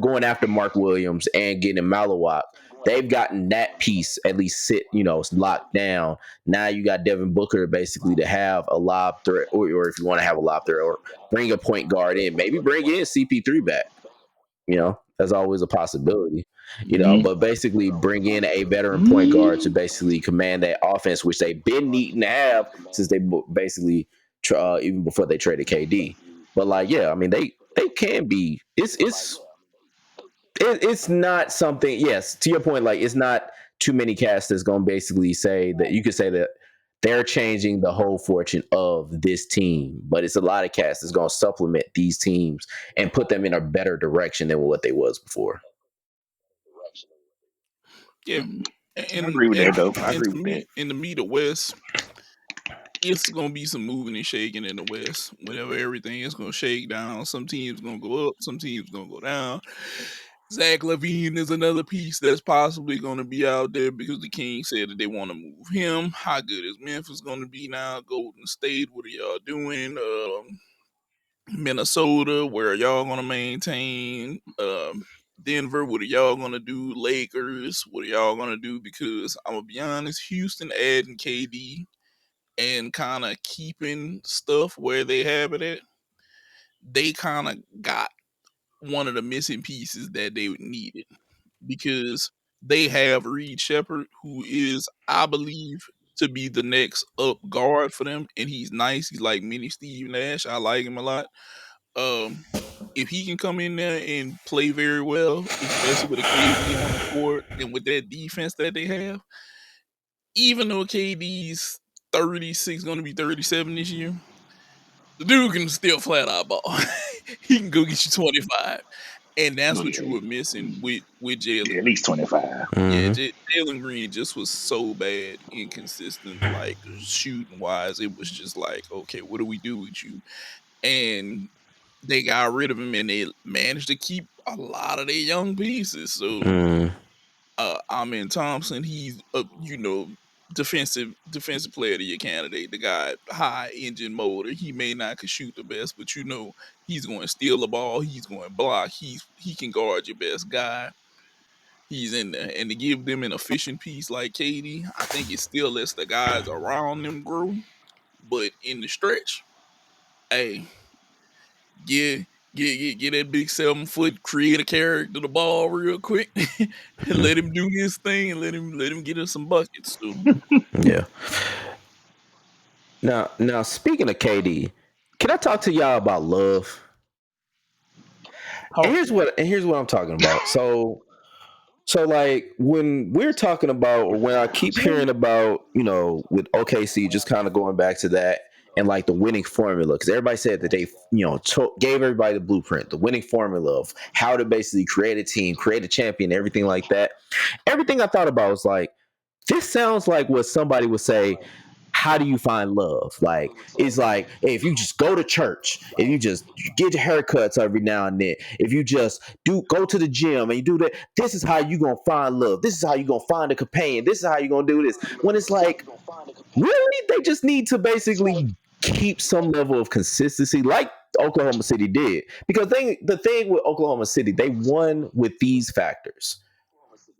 going after Mark Williams and getting Malawak, they've gotten that piece at least locked down. Now you got Devin Booker basically to have a lob threat, or if you want to have a lob threat, or bring a point guard in, maybe bring in CP3 back. You know, that's always a possibility. But basically bring in a veteran point guard to Mm-hmm. basically command that offense, which they've been needing to have since they basically even before they traded KD. But like, yeah, I mean, they can be. It's not something. Yes, to your point, like it's not too many casts that's going to basically say that you could say that they're changing the whole fortune of this team, but it's a lot of casts that's going to supplement these teams and put them in a better direction than what they was before. Yeah, I agree with that, though. I and agree to with me, that. in the West, it's gonna be some moving and shaking in the West. Whenever everything is gonna shake down, some teams gonna go up, some teams gonna go down. Zach LaVine is another piece that's possibly gonna be out there because the Kings said that they want to move him. How good is Memphis gonna be now? Golden State, what are y'all doing? Minnesota, where y'all gonna maintain? Denver, what are y'all gonna do? Lakers, what are y'all gonna do? Because I'm gonna be honest, Houston adding KD and kind of keeping stuff where they have it at, they kind of got one of the missing pieces that they needed because they have Reed Shepard, who is, I believe, to be the next up guard for them, and he's nice. He's like mini Steve Nash. I like him a lot. Um, if he can come in there and play very well, especially with a KD on the court and with that defense that they have, even though KD's 36, going to be 37 this year, the dude can still flat out ball. He can go get you 25. And that's Oh, what yeah. you were missing with Yeah, Jalen at least Green. 25. Yeah, Mm-hmm. Jalen Green just was so bad, inconsistent, like shooting wise. It was just like, okay, what do we do with you? And they got rid of him, and they managed to keep a lot of their young pieces. So, Mm-hmm. Amin Thompson, he's a defensive player of your candidate. The guy high engine motor. He may not could shoot the best, but he's going to steal the ball. He's going to block. He can guard your best guy. He's in there, and to give them an efficient piece like Katie, I think it still lets the guys around them grow. But in the stretch, hey, get that big 7 foot create a character the ball real quick and let him do his thing and let him get us some buckets. So Yeah. Now speaking of KD, can I talk to y'all about love? And Talk here's to me. what I'm talking about. So like when we're talking about, or when I keep hearing about, with OKC, just kind of going back to that and like the winning formula, because everybody said that they, gave everybody the blueprint, the winning formula of how to basically create a team, create a champion, everything like that. Everything I thought about was like, this sounds like what somebody would say. How do you find love? Like, it's like, hey, if you just go to church, if you just get your haircuts every now and then, if you just go to the gym and you do that, this is how you gonna find love. This is how you gonna find a companion. This is how you gonna do this. When it's like, really, they just need to basically keep some level of consistency, like Oklahoma City did. Because the thing with Oklahoma City, they won with these factors.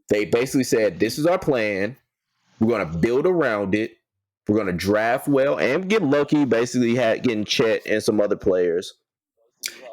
They basically said, this is our plan. We're going to build around it. We're going to draft well and get lucky, basically getting Chet and some other players.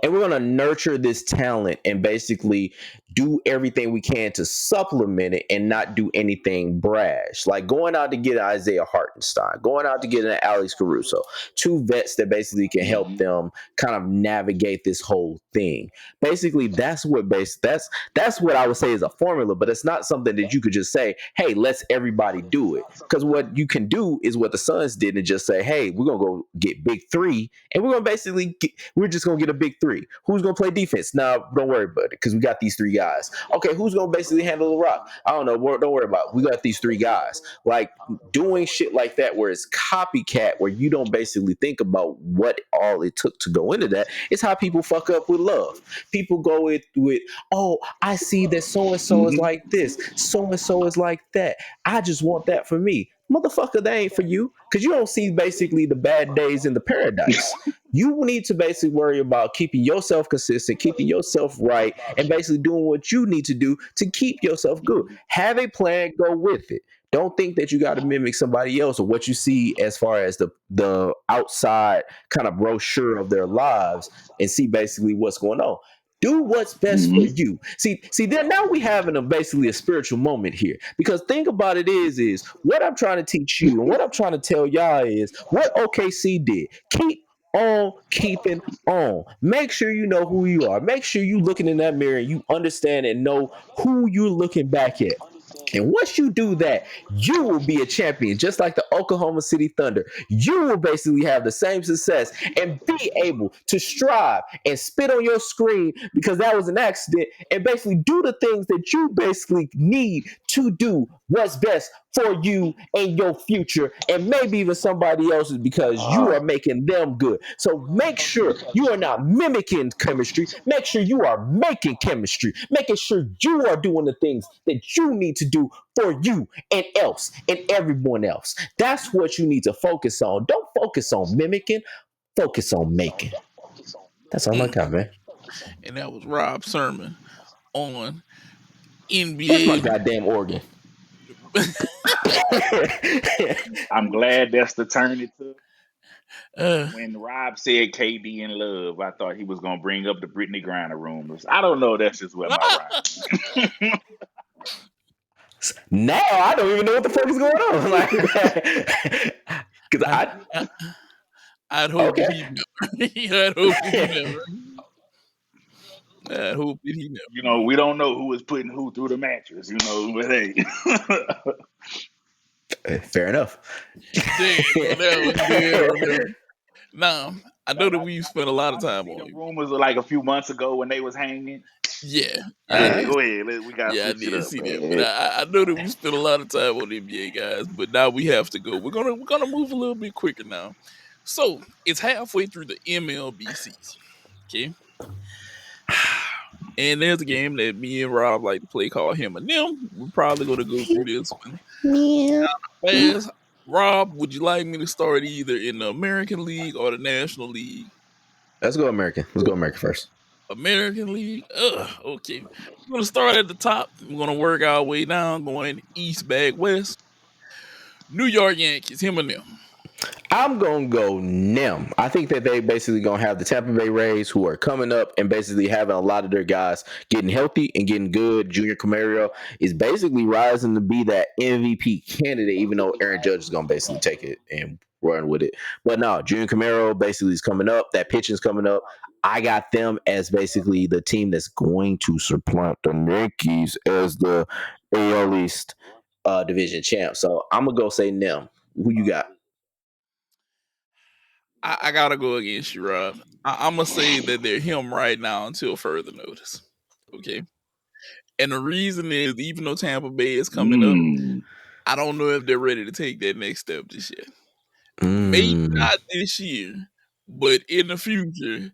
And we're going to nurture this talent and basically do everything we can to supplement it and not do anything brash. Like going out to get Isaiah Hartenstein, going out to get an Alex Caruso, 2 vets that basically can help them kind of navigate this whole thing. Basically, that's what I would say is a formula, but it's not something that you could just say, hey, let's everybody do it. Because what you can do is what the Suns did and just say, hey, we're going to go get big 3, and we're going to basically we're just going to get a big 3. Who's going to play defense? Now, don't worry about it because we got these 3 guys. Okay, who's going to basically handle the rock? I don't know. Don't worry about it. We got these 3 guys. Like doing shit like that where it's copycat, where you don't basically think about what all it took to go into that. It's how people fuck up with love. People go with oh, I see that so-and-so is like this. So-and-so is like that. I just want that for me. Motherfucker, that ain't for you because you don't see basically the bad days in the paradise. You need to basically worry about keeping yourself consistent, keeping yourself right, and basically doing what you need to do to keep yourself good. Have a plan, go with it. Don't think that you got to mimic somebody else or what you see as far as the outside kind of brochure of their lives and see basically what's going on. Do what's best for you. See, then now we having basically a spiritual moment here. Because think about it is what I'm trying to teach you and what I'm trying to tell y'all is what OKC did. Keep on keeping on. Make sure you know who you are. Make sure you looking in that mirror and you understand and know who you're looking back at. And once you do that, you will be a champion, just like the Oklahoma City Thunder. You will basically have the same success and be able to strive and spit on your screen because that was an accident and basically do the things that you basically need to do what's best for you and your future and maybe even somebody else's because you are making them good. So make sure you are not mimicking chemistry. Make sure you are making chemistry, making sure you are doing the things that you need to do for you and else and everyone else. That's what you need to focus on. Don't focus on mimicking, focus on making. That's all I got, man. And that was Rob Sermon on Where's my NBA. goddamn organ? I'm glad that's the turn it took. uh, When Rob said KD in love, I thought he was gonna bring up the Brittany Griner rumors. I don't know. That's just where my mind. Now I don't even know what the fuck is going on. Like, because I'd hope okay. that he never. I'd hope that he never. I hope that he never. You know, we don't know who is putting who through the mattress. You know, but hey. Fair enough. Damn, that was good. Now, I know that we've spent a lot of time on the him. rumors were like a few months ago when they was hanging. Yeah. Go ahead. We gotta Yeah, I switch it did up. see Man. that, but I know that we spent a lot of time on NBA guys, but now we have to go. We're gonna move a little bit quicker now. So it's halfway through the MLB season. Okay. And there's a game that me and Rob like to play called Him and Them. We're probably gonna go through this one. Fast. Rob, would you like me to start either in the American League or the National League? Let's go American. Let's go American first. American League. Okay. We're gonna start at the top. We're gonna work our way down, going east back west. New York Yankees, him and them. I'm gonna go them. I think that they basically gonna have the Tampa Bay Rays who are coming up and basically having a lot of their guys getting healthy and getting good. Junior Camario is basically rising to be that MVP candidate, even though Aaron Judge is gonna basically take it and run with it. But no, Junior Camaro basically is coming up. That pitching's coming up. I got them as basically the team that's going to supplant the Yankees as the AL East division champ. So I'm gonna go say them. Who you got? I gotta go against you, Rob. I'm gonna say that they're him right now until further notice. Okay. And the reason is, even though Tampa Bay is coming up, I don't know if they're ready to take that next step just yet. Maybe not this year, but in the future,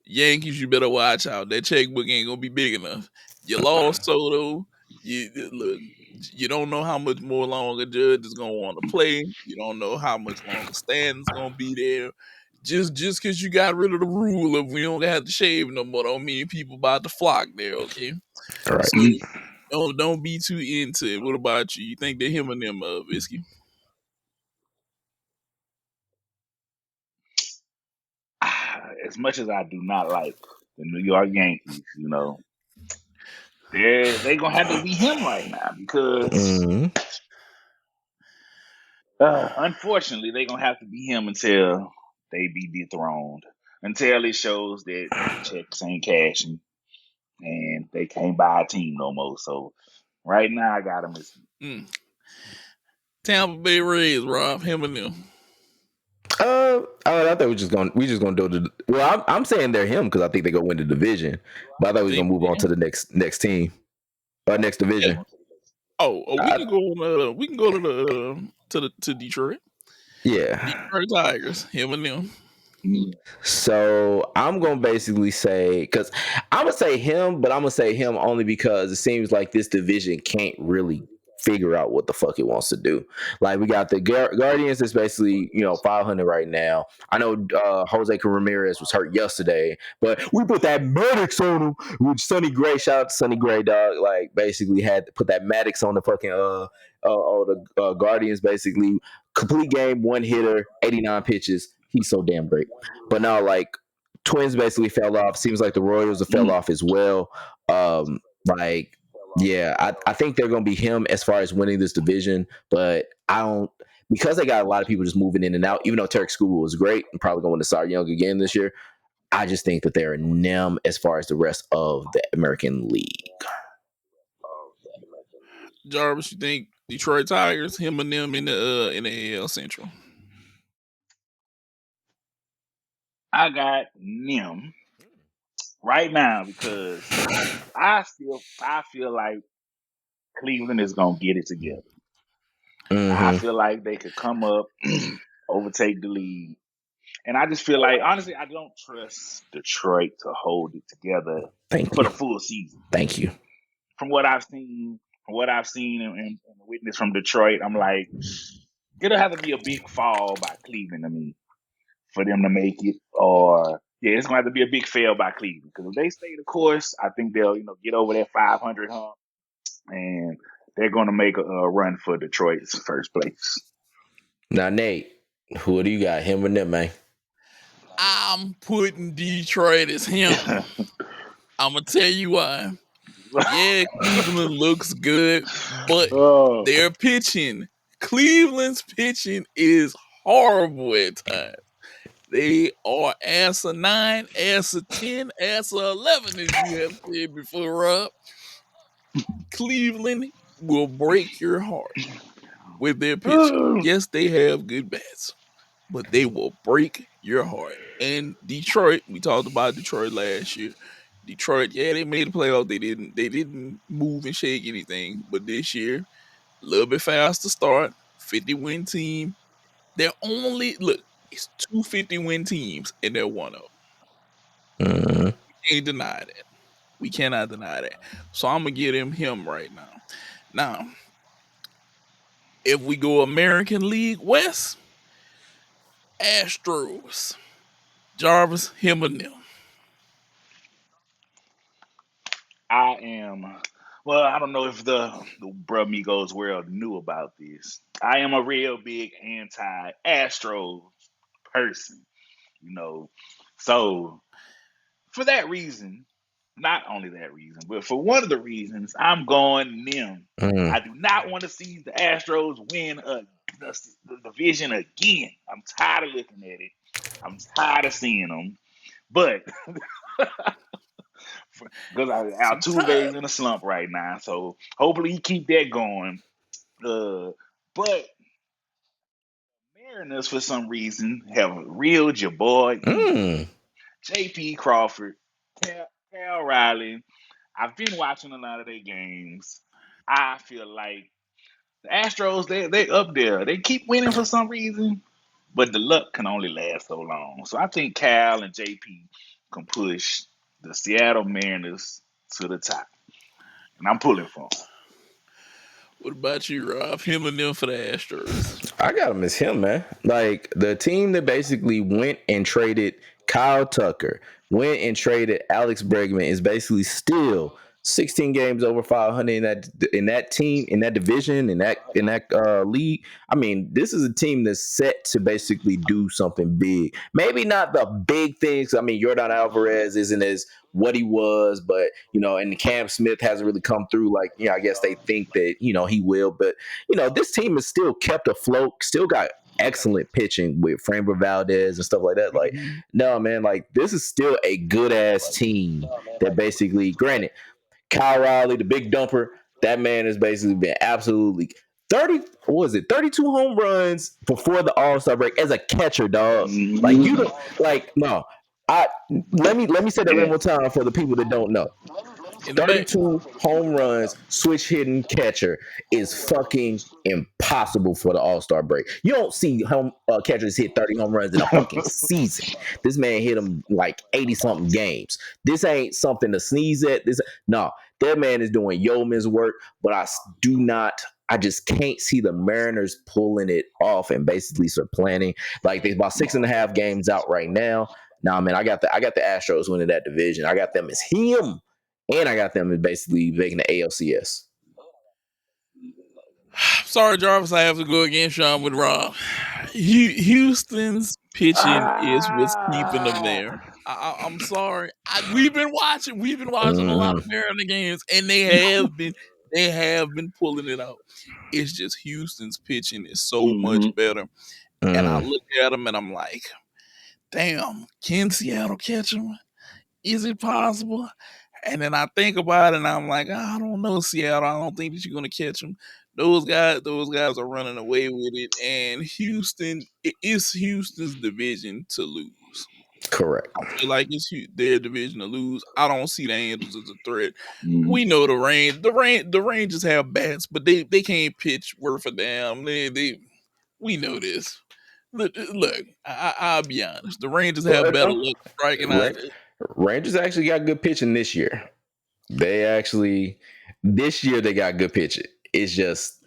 Yankees, you better watch out. That checkbook ain't gonna be big enough. You lost Soto. You don't know how much more longer Judge is gonna want to play. You don't know how much longer Stanton's gonna be there. Just because you got rid of the rule of we don't have to shave no more, don't mean people about to flock there. Okay, All right. so don't be too into it. What about you? You think they're him and them, Visky? As much as I do not like the New York Yankees, you know, they gonna have to be him right now because unfortunately they gonna have to be him until they be dethroned. Until it shows that the checks ain't cashing and they can't buy a team no more. So right now I got them as Tampa Bay Rays, Rob, him and them. I thought we just gonna do the. Well, I'm saying they're him because I think they go win the division, but I thought we was gonna move on to the next team or next division. Yeah. Oh, we can go. We can go to Detroit. Yeah, Detroit Tigers, him and them. So I'm gonna basically say because I'm gonna say him, but I'm gonna say him only because it seems like this division can't really figure out what the fuck it wants to do. Like we got the Guardians that's basically 500 right now. I know Jose Ramirez was hurt yesterday, but we put that Maddox on him with Sonny Gray. Shout out to Sonny Gray, dog. Like basically had to put that Maddox on the fucking the Guardians. Basically complete game, one hitter, 89 pitches. He's so damn great. But now like Twins basically fell off. Seems like the Royals have fell off as well. Like, yeah, I think they're going to be him as far as winning this division, but I don't, because they got a lot of people just moving in and out, even though Tarek Skubal was great and probably going to Cy Young again this year. I just think that they're them as far as the rest of the American League. Jarvis, you think Detroit Tigers, him and them in the AL Central? I got them right now because I feel like Cleveland is gonna get it together. I feel like they could come up, overtake the lead. And I just feel like, honestly, I don't trust Detroit to hold it together for the full season. Thank you. From what I've seen, and witnessed from Detroit, I'm like, it'll have to be a big fall by Cleveland to me for them to make it. Or yeah, it's gonna have to be a big fail by Cleveland because if they stay the course, I think they'll get over that 500 hump, and they're gonna make a run for Detroit's first place. Now, Nate, who do you got? Him or them, man? I'm putting Detroit as him. I'm gonna tell you why. Yeah, Cleveland looks good, but their pitching, Cleveland's pitching is horrible at times. They are ass a 9, ass a 10, ass a 11, as you have said before, Rob. Cleveland will break your heart with their pitching. Yes, they have good bats, but they will break your heart. And Detroit, we talked about Detroit last year. Detroit, yeah, they made the playoff. They didn't move and shake anything. But this year, a little bit faster start, 50-win team. They're it's 2 50-win teams, and they're one of them. We can't deny that. We cannot deny that. So I'm gonna give him right now. Now, if we go American League West, Astros, Jarvis, him or them. I don't know if the Brumigos world knew about this. I am a real big anti-Astros person, So for that reason, not only that reason, but for one of the reasons, I'm going them. I do not want to see the Astros win the division again. I'm tired of looking at it. I'm tired of seeing them. But because Altuve's in a slump right now, so hopefully he keep that going. But Mariners, for some reason, have reeled your boy J.P. Crawford, Cal Riley. I've been watching a lot of their games. I feel like the Astros, they up there. They keep winning for some reason, but the luck can only last so long. So I think Cal and JP can push the Seattle Mariners to the top. And I'm pulling for them. What about you, Rob? Him and them for the Astros? I got him as him, man. Like the team that basically went and traded Kyle Tucker, went and traded Alex Bregman is basically still 16 games over 500 in that team, in that division, in that league. I mean, this is a team that's set to basically do something big. Maybe not the big things. I mean, Yordan Alvarez isn't as what he was, but and Cam Smith hasn't really come through like I guess they think that he will. But this team is still kept afloat, still got excellent pitching with Framber Valdez and stuff like that. Like, no, man, like this is still a good ass team that basically, granted, Kyle Riley, the big dumper, that man has basically been absolutely 32 home runs before the All-Star break as a catcher, dog. Like you don't no. Let me say that one more time for the people that don't know. 32 home runs, switch hitting catcher is fucking impossible for the All-Star break. You don't see catchers hit 30 home runs in a fucking season. This man hit them like 80-something games. This ain't something to sneeze at. That man is doing yeoman's work, but I just can't see the Mariners pulling it off and basically supplanting. Like they're about 6.5 games out right now. Nah, man, I got the Astros winning that division. I got them as him. And I got them as basically making the ALCS. Sorry, Jarvis, I have to go against Sean with Rob. Houston's pitching is what's keeping them there. I'm sorry. We've been watching a lot of Maryland games, and they have been pulling it out. It's just Houston's pitching is so much better, and I look at them and I'm like, damn, can Seattle catch them? Is it possible? And then I think about it and I'm like, I don't know, Seattle. I don't think that you're gonna catch them. Those guys are running away with it, and it is Houston's division to lose. Correct. I feel like it's their division to lose. I don't see the Angels as a threat. We know the Rangers have bats, but they can't pitch worth a damn. We know this. Look, I'll be honest. The Rangers have better luck striking out. Rangers actually got good pitching this year. This year they got good pitching. It's just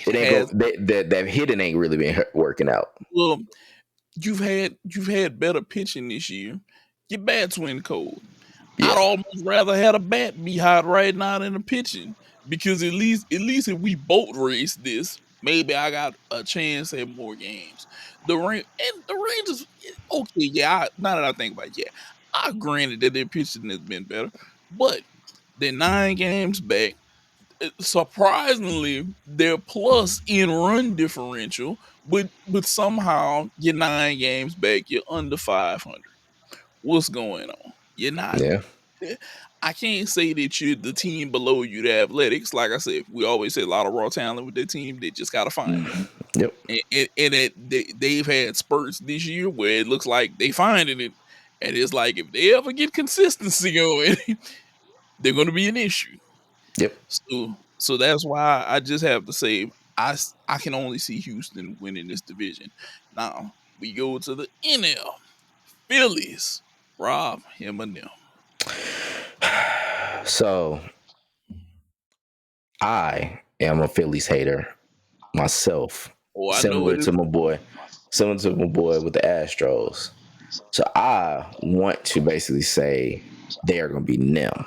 that hitting ain't really been working out. Well, you've had better pitching this year. Your bats went cold. Yeah. I'd almost rather had a bat be hot right now than the pitching, because at least if we boat race this, maybe I got a chance at more games. The Rangers, okay, yeah. Now that I think about it, yeah, I granted that their pitching has been better, but they're 9 games back. Surprisingly, they're plus in run differential, but somehow you're 9 games back. You're under 500. What's going on? You're not. Yeah. I can't say that you're the team below you, the Athletics. Like I said, we always say a lot of raw talent with their team. They just got to find it. Yep. And they've had spurts this year where it looks like they finding it. And it's like, if they ever get consistency going, they're going to be an issue. Yep. So that's why I just have to say I can only see Houston winning this division. Now we go to the NL. Phillies, Rob, him and them. So I am a Phillies hater myself. Similar to my boy with the Astros. So I want to basically say they are going to be them.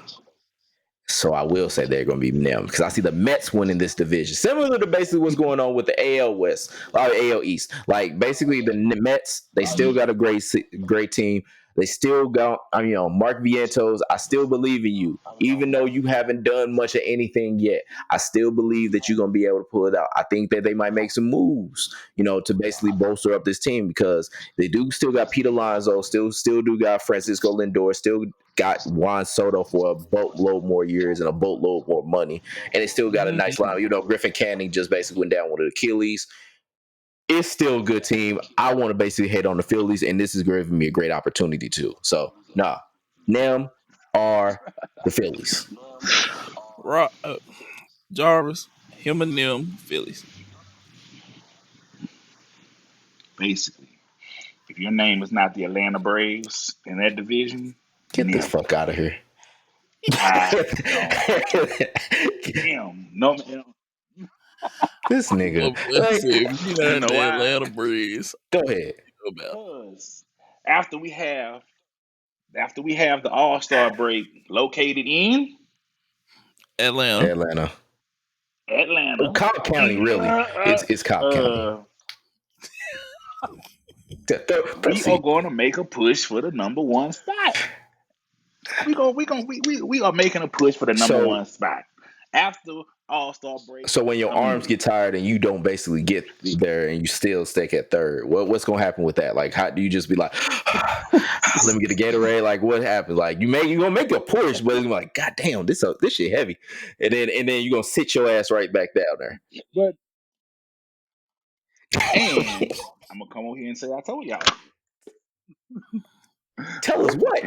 So I will say they're going to be them, because I see the Mets winning this division. Similar to basically what's going on with the AL West, AL East. Like, basically the Mets, they still got a great team. They still got, Mark Vientos. I still believe in you. Even though you haven't done much of anything yet, I still believe that you're going to be able to pull it out. I think that they might make some moves, to basically bolster up this team, because they do still got Pete Alonso, still do got Francisco Lindor, still got Juan Soto for a boatload more years and a boatload more money. And it still got a nice line. Griffin Canning just basically went down with an Achilles. It's still a good team. I want to basically hate on the Phillies, and this is giving me a great opportunity too. So, them are the Phillies. Jarvis, him and them, Phillies. Basically, if your name is not the Atlanta Braves in that division, get the fuck out of here. No. This nigga. Atlanta Braves. Go ahead. Because after we have the All-Star break located in Atlanta. Oh, Cobb County, really? It's Cobb County. We are going to make a push for the number 1 spot. We are making a push for the number 1 spot after All-Sar break. So when your arms get tired and you don't basically get there and you still stick at third, what's gonna happen with that? Like, how do you just be like, let me get a Gatorade? Like, what happens? Like, you're gonna make a push, but it's like, God damn, this shit heavy, and then you're gonna sit your ass right back down there. But and I'm gonna come over here and say I told y'all. Tell us what?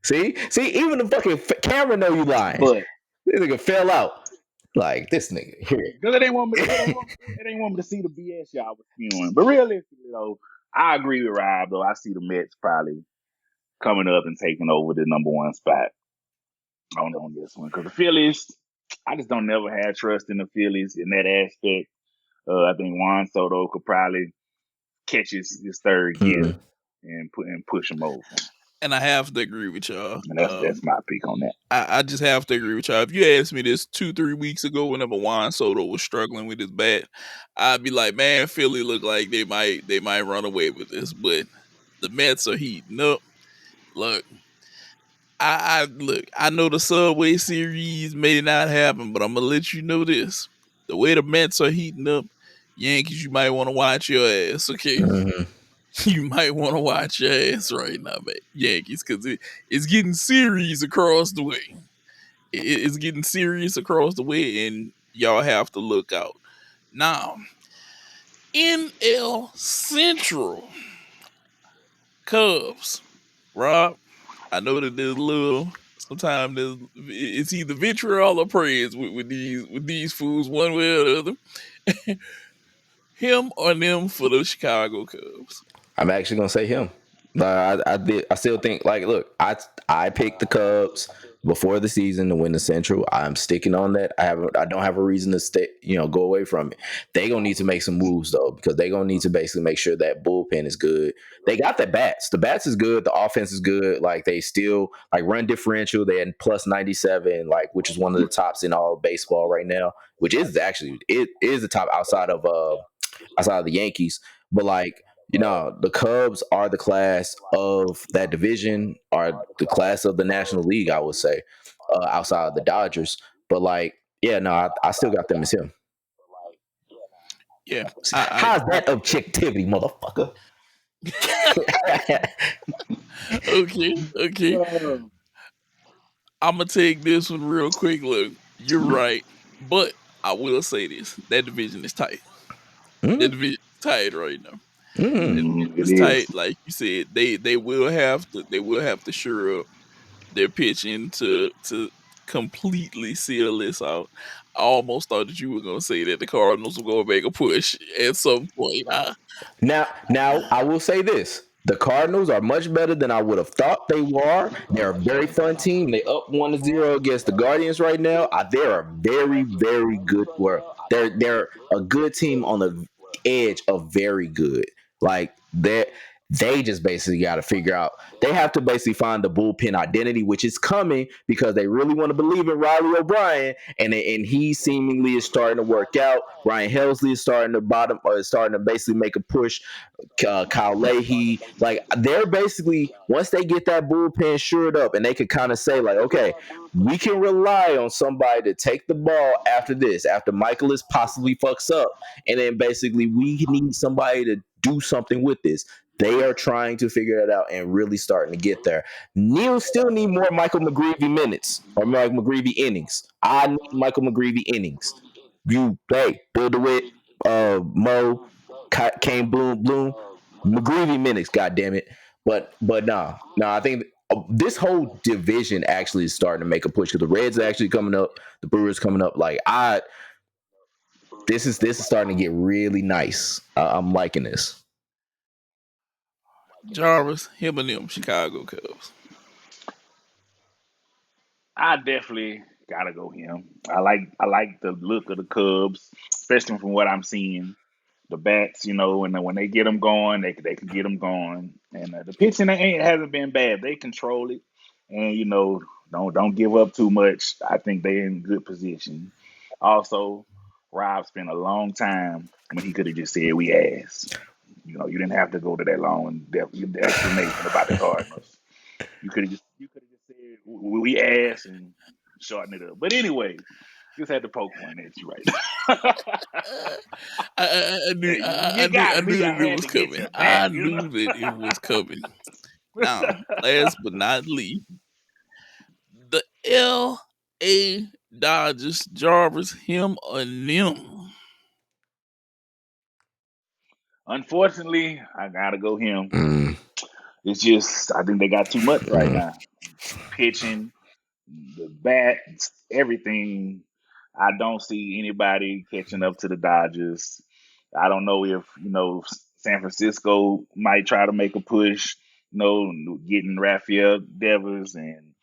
See, even the fucking camera know you lying. But this nigga fell out. Like, this nigga here. Because it ain't want me to see the BS y'all was spewing. But realistically, though, I agree with Rob. Though I see the Mets probably coming up and taking over the number 1 spot on this one. Because the Phillies, I just don't never have trust in the Phillies in that aspect. I think Juan Soto could probably catch his third gear and push him over. And I have to agree with y'all. And that's my pick on that. I just have to agree with y'all. If you asked me this 2-3 weeks ago, whenever Juan Soto was struggling with his bat, I'd be like, man, Philly look like they might run away with this. But the Mets are heating up. Look, I know the Subway Series may not happen, but I'm gonna let you know this: the way the Mets are heating up, Yankees, you might want to watch your ass. Okay, you might want to watch your ass right now, man, Yankees, because it's getting serious across the way. It's getting serious across the way, and y'all have to look out now. NL Central Cubs, Rob. I know that there's a little. Sometimes it's either vitriol or praise with these fools, one way or the other. Him or them for the Chicago Cubs. I'm actually gonna say him. I still think look, I picked the Cubs before the season to win the Central. I'm sticking on that. I don't have a reason to stay, go away from it. They gonna need to make some moves though, because they gonna need to basically make sure that bullpen is good. They got the bats. The bats is good. The offense is good. Like they still run differential. They had plus 97, which is one of the tops in all of baseball right now. Which is actually it is the top outside of the Yankees. But the Cubs are the class of that division, are the class of the National League, I would say, outside of the Dodgers. But I still got them as him. Yeah. How's that objectivity, motherfucker? Okay. I'm gonna take this one real quick. Look, you're right, but I will say this: that division is tight. That division is tight right now. It's tight, like you said. They will have to sure up their pitching to completely seal this out. I almost thought that you were gonna say that the Cardinals were gonna make a push at some point. Now, I will say this. The Cardinals are much better than I would have thought they were. They're a very fun team. They up 1-0 against the Guardians right now. They're a very, very good work. They're a good team on the edge of very good. They just basically got to figure out. They have to basically find the bullpen identity, which is coming because they really want to believe in Riley O'Brien, and he seemingly is starting to work out. Ryan Helsley is starting to basically make a push. Kyle Leahy, they're basically, once they get that bullpen shored up, and they can kind of say okay, we can rely on somebody to take the ball after Michaelis possibly fucks up, and then basically we need somebody to do something with this. They are trying to figure that out and really starting to get there. Neil still need more Michael McGreevy minutes or Michael McGreevy innings. I need Michael McGreevy innings. You Bill DeWitt, Mo, Kane Bloom, McGreevy minutes. God damn it! But no, I think this whole division actually is starting to make a push because the Reds are actually coming up, the Brewers coming up. This is starting to get really nice. I'm liking this. Jarvis, him and them Chicago Cubs. I definitely gotta go him. I like the look of the Cubs, especially from what I'm seeing. The bats, and when they get them going, they can get them going. And the pitching hasn't been bad. They control it, and don't give up too much. I think they're in good position. Also, Rob spent a long time when he could have just said we asked. You didn't have to go to that long explanation about the Cardinals. You could have just said we asked and shorten it up. But anyway, just had to poke one at you right now. I knew that it was coming. I knew that it was coming. Now, last but not least, the L.A. Dodgers, Jarvis, him or them. Unfortunately, I gotta go him. It's just I think they got too much right now. Pitching, the bats, everything. I don't see anybody catching up to the Dodgers. I don't know if San Francisco might try to make a push. Getting Rafael Devers and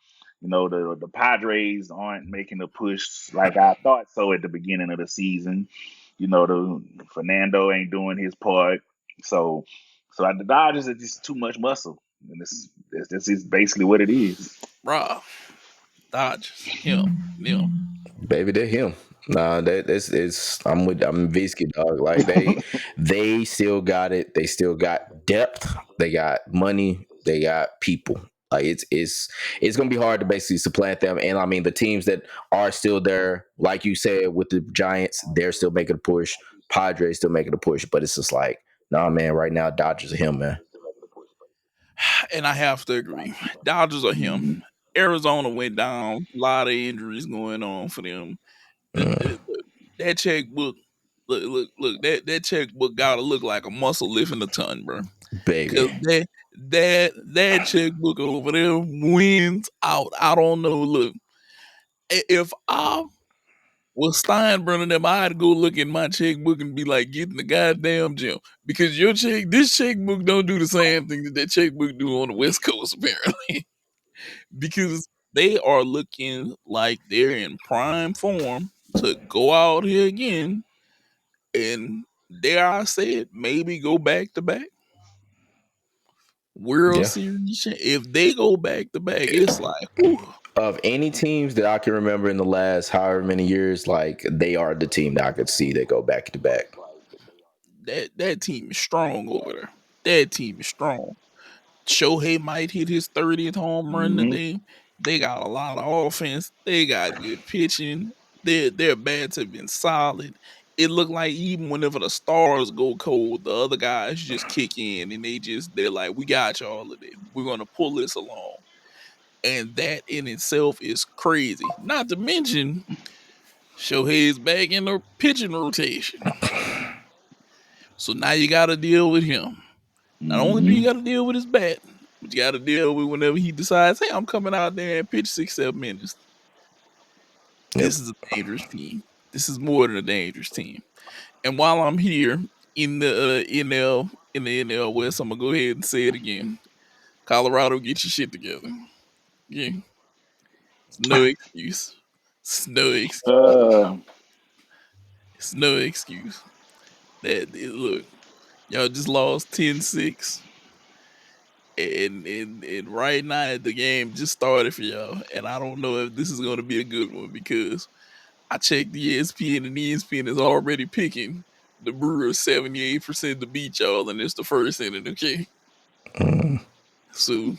the Padres aren't making a push like I thought so at the beginning of the season. The Fernando ain't doing his part. So the Dodgers are just too much muscle. And this is basically what it is. Rob, Dodgers, him. Baby, they're him. Nah, that's it's. I'm Visky, dog. Like they still got it. They still got depth. They got money. They got people. Like it's gonna be hard to basically supplant them. And I mean the teams that are still there, like you said, with the Giants, they're still making a push. Padres still making a push, but it's just like, nah, man. Right now, Dodgers are him, man. And I have to agree. Dodgers are him. Mhm. Arizona went down. A lot of injuries going on for them. That checkbook, look. That checkbook gotta look like a muscle lifting a ton, bro. Cause Baby. that checkbook over there wins out. I don't know. Look, if I was Steinbrenner and them, I'd go look at my checkbook and be like, get in the goddamn gym. Because this checkbook don't do the same thing that checkbook do on the West Coast, apparently. Because they are looking like they're in prime form to go out here again and, dare I say it, maybe go back to back World Yeah. Series. If they go back to back, it's like, whew, Of any teams that I can remember in the last however many years, like they are the team that I could see that go back to back. that team is strong over there. That team is strong. Shohei might hit his 30th home run Mhm. today. They got a lot of offense. They got good pitching. Their bats have been solid. It looked like even whenever the stars go cold, the other guys just kick in and they're like, we got y'all of it. We're gonna pull this along. And that in itself is crazy. Not to mention Shohei's back in the pitching rotation. So now you gotta deal with him. Not only do you Mhm. got to deal with his bat, but you got to deal with whenever he decides, hey, I'm coming out there and pitch 6, 7 minutes. Yep. This is a dangerous team. This is more than a dangerous team. And while I'm here in the NL West, I'm gonna go ahead and say it again. Colorado, get your shit together. Yeah, it's no excuse. It's no excuse. Uh, It's no excuse. Look, y'all just lost 10-6. And right now the game just started for y'all, and I don't know if this is going to be a good one because I checked the ESPN and ESPN is already picking the Brewers 78% to beat y'all, and it's the first inning. Okay, so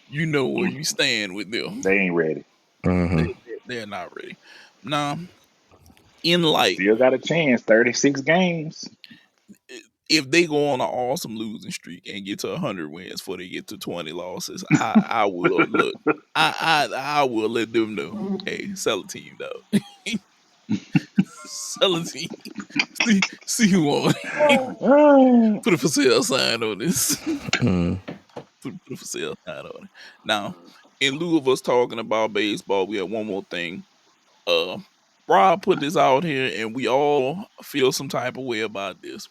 you know where you stand with them. they ain't ready. They, Mm-hmm. they're not ready. Now, in light, Still got a chance. 36 games. if they go on an awesome losing streak and get to 100 wins before they get to 20 losses, I will look. I will let them know. Hey, sell a team, though. Sell a team. See who won. Uh, Put a for sale sign on this. Mm-hmm. Put a for sale sign on it. Now, in lieu of us talking about baseball, we have one more thing. Uh, Rob put this out here, and we all feel some type of way about this.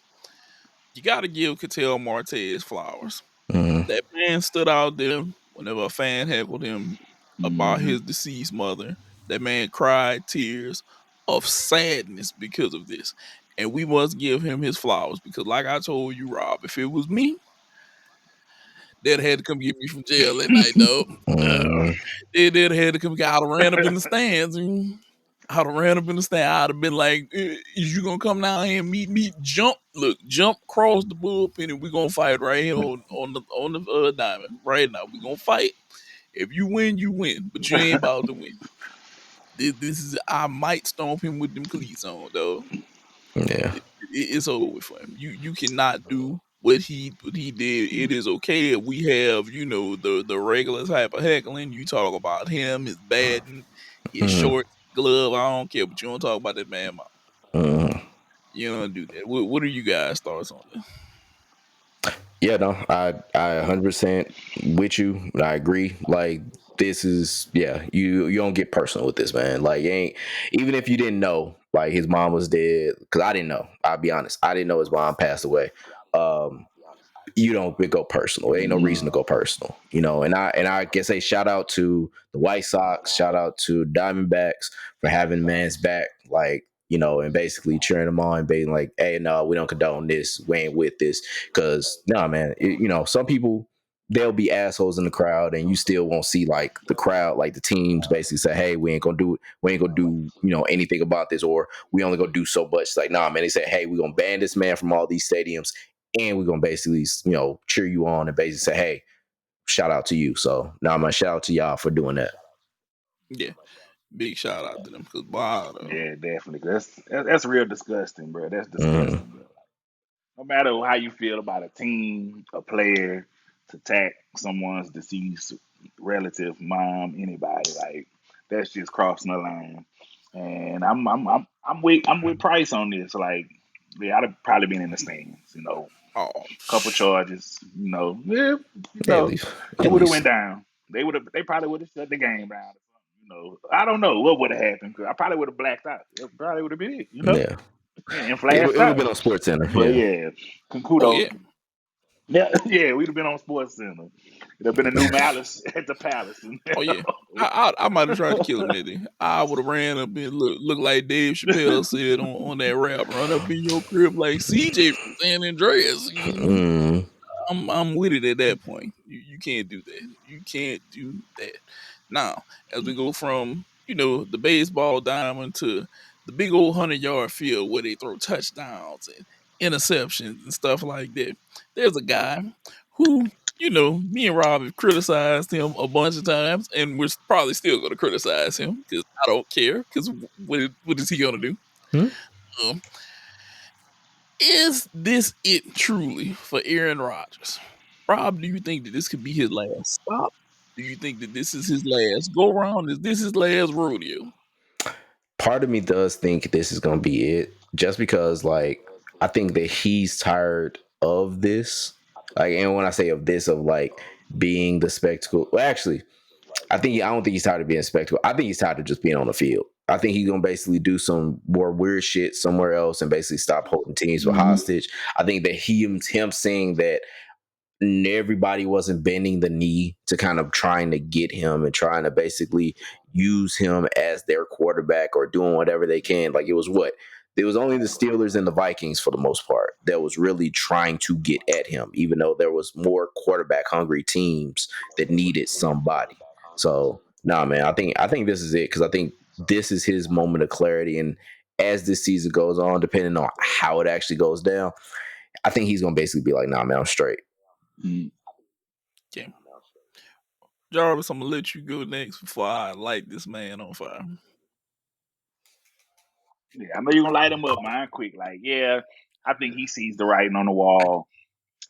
You got to give Ketel Marte his flowers. That man stood out there whenever a fan heckled him about mhm. his deceased mother. That man cried tears of sadness because of this. And we must give him his flowers because, like I told you, Rob, if it was me, they'd had to come get me from jail that night, though. Mm-hmm. They'd had to come. I'd have ran up in the stands. I'd have ran up in the stand. I'd have been like, "Is you gonna come down here and meet me? Jump, cross the bullpen, and we're gonna fight right here on the diamond right now. We're gonna fight. If you win, you win, but you ain't about to win. This is I might stomp him with them cleats on, though. Yeah. It's over for him. You cannot do what he did. It is okay if we have the regular type of heckling. You talk about him, his batting, his Mm-hmm. shorts, glove. I don't care, but you don't talk about that man mouth. Mm-hmm. You don't do that. What are you guys' thoughts on this? Yeah, no, I 100% with you. I agree. Like this is, yeah, you don't get personal with this, man. Like you ain't, even if you didn't know, like his mom was dead, because I didn't know. I'll be honest, I didn't know his mom passed away. Um, you don't go personal. There ain't no Mhm. reason to go personal, And I guess a shout out to the White Sox, shout out to Diamondbacks for having man's back, like and basically cheering them on and being like, "Hey, no, we don't condone this. We ain't with this." Because no, man, some people. there'll be assholes in the crowd, and you still won't see like the crowd, like the teams basically say, "Hey, we ain't gonna do anything about this, or we only gonna do so much." It's like, nah, man. They say, "Hey, we're gonna ban this man from all these stadiums, and we're gonna basically, cheer you on and basically say, hey, shout out to you." So, nah, man, shout out to y'all for doing that. Yeah, big shout out to them because wow, Yeah, definitely. That's real disgusting, bro. That's Mm-hmm. disgusting, bro. No matter how you feel about a team, a player, to attack someone's deceased relative, mom, anybody, like that's just crossing the line. And I'm with Price on this. Like, yeah, I'd have probably been in the stands. oh, Couple charges. Yeah, At least, it at would have least, went down. They probably would have shut the game down. I don't know what would have happened. I probably would have blacked out. It probably would have been it. yeah. And It flashed would have out. been on Sports Center, But yeah. yeah, oh kudos. yeah. Yeah, yeah, we'd have been on Sports Center. It'd have been a new Malice at the Palace. Oh yeah. I might have tried to kill him that day. I would have ran up and look like Dave Chappelle said on that rap, run up in your crib like CJ from San Andreas. Mm. I'm with it at that point. You can't do that. You can't do that. Now, as we go from the baseball diamond to the big old 100-yard field where they throw touchdowns and interceptions and stuff like that, there's a guy who me and Rob have criticized him a bunch of times, and we're probably still going to criticize him because I don't care. Because what is he going to do? Hmm? Um, is this it truly for Aaron Rodgers? Rob, do you think that this could be his last stop? Do you think that this is his last go round? Is this his last rodeo? Part of me does think this is going to be it, just because, like, I think that he's tired of this. Like, and when I say of this, of like being the spectacle, well, actually, I don't think he's tired of being a spectacle. I think he's tired of just being on the field. I think he's gonna basically do some more weird shit somewhere else and basically stop holding teams for Mhm. hostage. I think that him saying that everybody wasn't bending the knee to kind of trying to get him and trying to basically use him as their quarterback or doing whatever they can. Like, it was what? There was only the Steelers and the Vikings for the most part that was really trying to get at him, even though there was more quarterback hungry teams that needed somebody. So, nah, man, I think this is it, because I think this is his moment of clarity. And as this season goes on, depending on how it actually goes down, I think he's gonna basically be like, nah, man, I'm straight. Mm. Okay. Jarvis, I'm gonna let you go next before I light this man on fire. Yeah, I know you're gonna light him up, man. Quick, like, yeah, I think he sees the writing on the wall.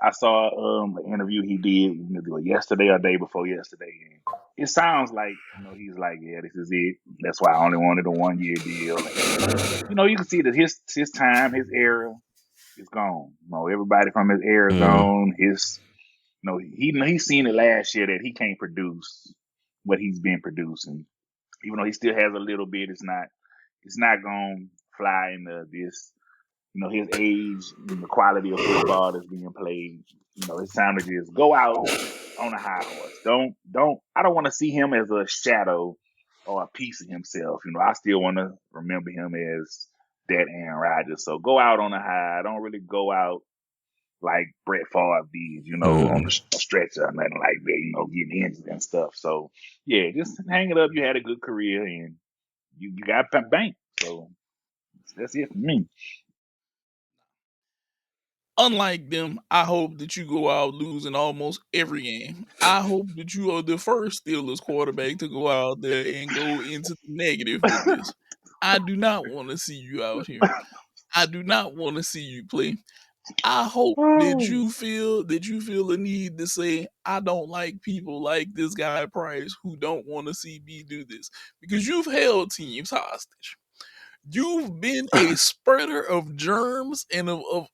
I saw an interview he did yesterday or day before yesterday, and it sounds like he's like, yeah, this is it. That's why I only wanted a 1 year deal, and you can see that his time, his era is gone. Everybody from his era is Mm. gone. He's seen it last year that he can't produce what he's been producing. Even though he still has a little bit, it's not gonna fly into this. His age and the quality of football that's being played. It's time to just go out on a high horse. I don't want to see him as a shadow or a piece of himself. I still want to remember him as that Aaron Rodgers. So go out on a high. Don't really go out like Brett Favre did, on Mm. the stretcher or nothing like that, getting injured and stuff. So yeah, just hang it up. You had a good career and you got bank. So that's it for me. Unlike them, I hope that you go out losing almost every game. I hope that you are the first Steelers quarterback to go out there and go into the negative with this. I do not want to see you out here. I do not want to see you play. I hope that Oh. you feel the need to say, I don't like people like this guy Price who don't want to see me do this. Because you've held teams hostage. You've been a spreader of germs and of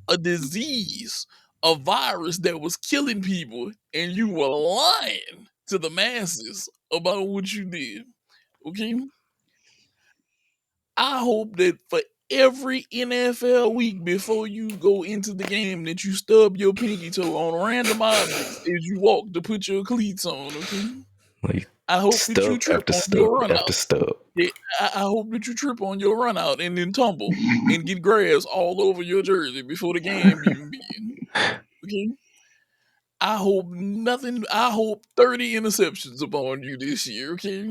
a disease, a virus that was killing people, and you were lying to the masses about what you did. Okay? I hope that for every NFL week before you go into the game that you stub your pinky toe on random objects as you walk to put your cleats on, okay? Like, I hope that you stub trip after on stub your run after out. stub. Yeah, I hope that you trip on your run out and then tumble and get grass all over your jersey before the game even begins. Okay? I hope nothing. I hope 30 interceptions upon you this year. Okay.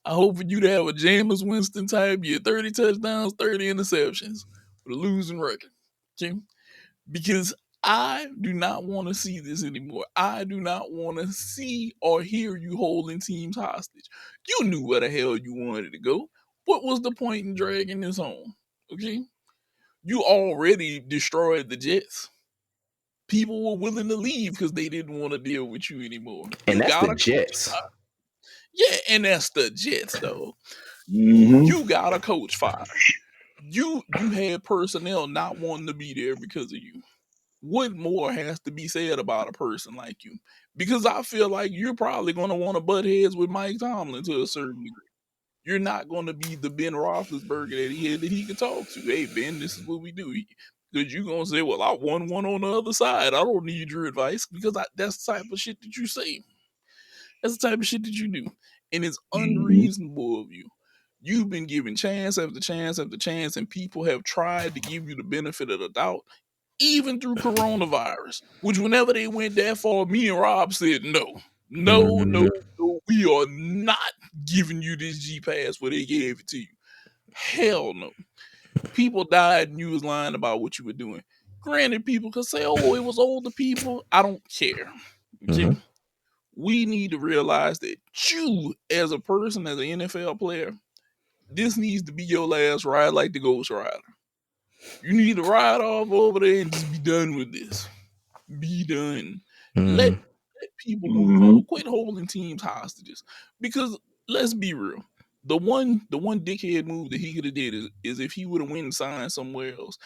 I hope for you to have a Jameis Winston type year, 30 touchdowns, 30 interceptions with a losing record. Okay. Because I do not want to see this anymore. I do not want to see or hear you holding teams hostage. You knew where the hell you wanted to go. What was the point in dragging this on? Okay. You already destroyed the Jets. People were willing to leave because they didn't want to deal with you anymore. And You that's the got a coach Jets. fired. Yeah, and that's the Jets, though. Mm-hmm. You got a coach fired. You had personnel not wanting to be there because of you. What more has to be said about a person like you? Because I feel like you're probably going to want to butt heads with Mike Tomlin to a certain degree. You're not going to be the Ben Roethlisberger that he can talk to. Hey, Ben, this is what we do. Because you're going to say, well, I won one on the other side. I don't need your advice because that's the type of shit that you say. That's the type of shit that you do. And it's Mm-hmm. unreasonable of you. You've been given chance after chance after chance, and people have tried to give you the benefit of the doubt, even through coronavirus, which whenever they went that far, me and Rob said, no, no, no, Mhm. no, we are not giving you this G pass where they gave it to you. Hell no. People died and you was lying about what you were doing. Granted, people could say, oh, it was older people. I don't care. Okay? Mhm. We need to realize that you, as a person, as an NFL player, this needs to be your last ride like the Ghost Rider. You need to ride off over there and just be done with this. Be done. Let, Mhm. let people move Mm-hmm. on. Quit holding teams hostages. Because let's be real. The one dickhead move that he could have did is if he would have went and signed somewhere else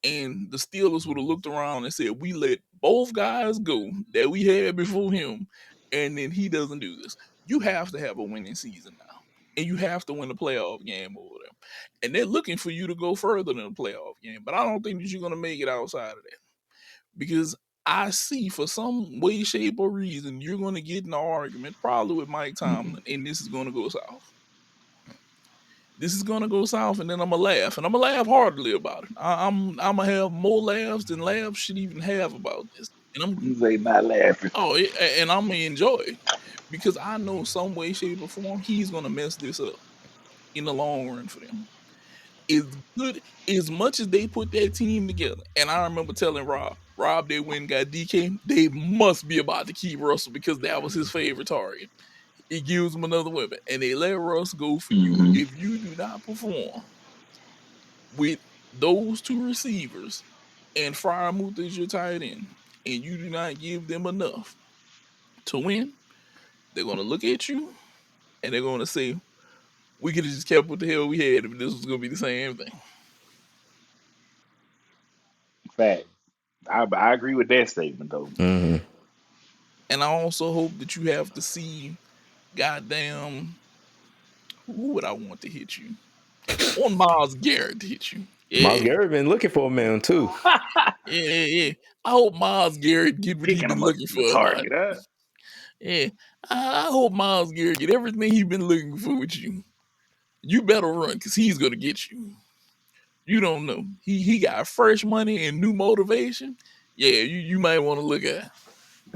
and the Steelers would have looked around and said, we let both guys go that we had before him, and then he doesn't do this. You have to have a winning season now. And you have to win a playoff game over them. And they're looking for you to go further than a playoff game. But I don't think that you're gonna make it outside of that. Because I see for some way, shape, or reason, you're gonna get in an argument, probably with Mike Tomlin, and this is gonna go south. This is gonna go south, and then I'm gonna laugh, and I'm gonna laugh heartily about it. I'm gonna have more laughs than laughs should even have about this, and They not laughing. and I'm gonna enjoy it because I know some way, shape, or form he's gonna mess this up in the long run for them. As good as much as they put that team together, and I remember telling Rob, they went and got DK. They must be about to keep Russell because that was his favorite target. It gives him another weapon, and they let Russ go for you. Mm-hmm. If you do not perform with those two receivers and Fryermuth as your tight end, and you do not give them enough to win, they're gonna look at you and they're gonna say, "We could have just kept what the hell we had if this was gonna be the same thing." Fact. I agree with that statement though. Mhm. And I also hope that you have to see, goddamn, who would I want to hit you? I want Miles Garrett to hit you. Miles Yeah, Garrett been looking for a man too. yeah. I hope Miles Garrett get what he Picking been them up looking from the for about. target, huh? Yeah, I hope Miles Garrett get everything he been looking for with you. You better run because he's gonna get you. You don't know. He got fresh money and new motivation. Yeah, you might want to look at.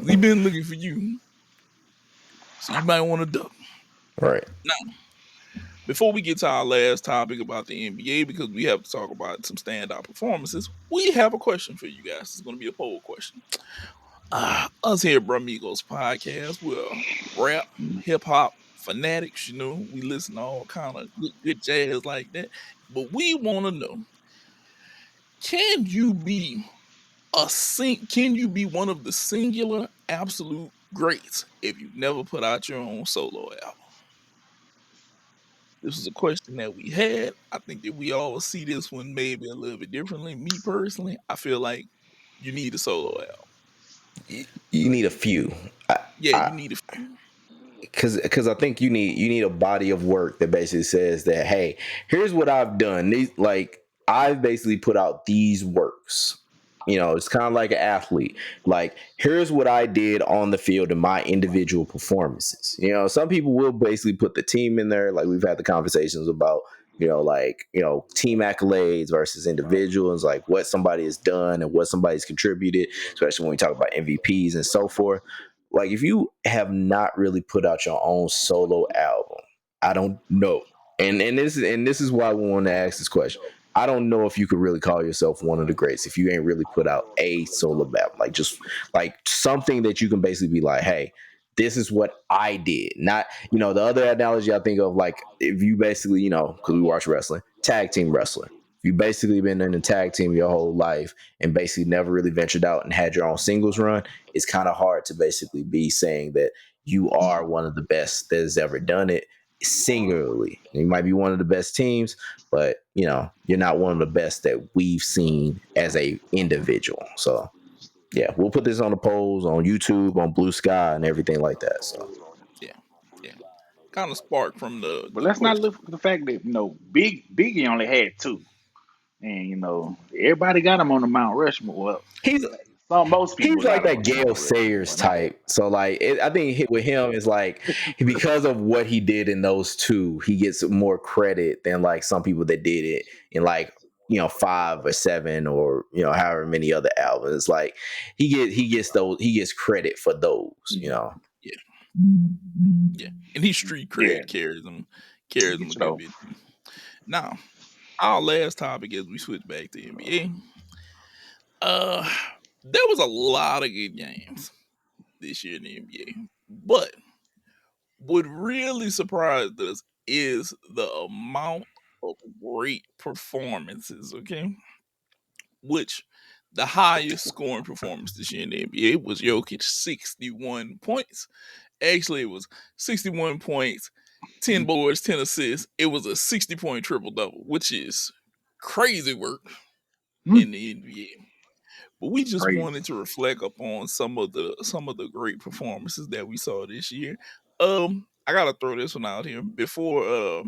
He been looking for you, so you might want to duck. Right. Now, before we get to our last topic about the NBA, because we have to talk about some standout performances, we have a question for you guys. It's going to be a poll question. Us here at Bramigos Podcast, we're rap, hip hop fanatics. You know, we listen to all kind of good jazz like that. But we want to know: Can you be Can you be one of the singular absolute greats if you never put out your own solo album? This was a question that we had. I think that we all see this one maybe a little bit differently. Me personally, I feel like you need a solo album. You need a few. Yeah, you need a few. Because I think you need a body of work that basically says that, hey, here's what I've done. These, like, I've basically put out these works. It's kind of like an athlete. Like, here's what I did on the field in my individual performances. Some people will basically put the team in there. Like, we've had the conversations about, team accolades versus individuals, like what somebody has done and what somebody's contributed, especially when we talk about MVPs and so forth. Like, if you have not really put out your own solo album, I don't know. And this is why we want to ask this question. I don't know if you could really call yourself one of the greats if you ain't really put out a solo album, like just like something that you can basically be like, hey, this is what I did. Not, the other analogy I think of, like, if you basically, because we watch wrestling, tag team wrestler. If you basically been in a tag team your whole life and basically never really ventured out and had your own singles run, it's kind of hard to basically be saying that you are one of the best that has ever done it singularly. You might be one of the best teams, but you're not one of the best that we've seen as a individual. So yeah, we'll put this on the polls on YouTube, on Blue Sky, and everything like that. So Yeah, yeah. Kind of sparked from But the let's not question. look at the fact that Biggie only had two, and everybody got him on the Mount Rushmore. he's Well, most people he's got like him that on the Gale Mount Rushmore, Sayers not type. So like, I think with him is like, because of what he did in those two, he gets more credit than like some people that did it in like 5 or 7 or however many other albums. Like, he gets credit for those. Yeah, yeah. And his street yeah. cred carries him He a gets it good off. bit. Now, our last topic as we switch back to NBA. There was a lot of good games this year in the NBA, but what really surprised us is the amount of great performances. Okay, which the highest scoring performance this year in the NBA was Jokic, 61 points. Actually, it was 61 points, 10 boards, 10 assists. It was a 60-point triple double, which is crazy work in the NBA. But we just Crazy. wanted to reflect upon some of the great performances that we saw this year. I gotta throw this one out here. Before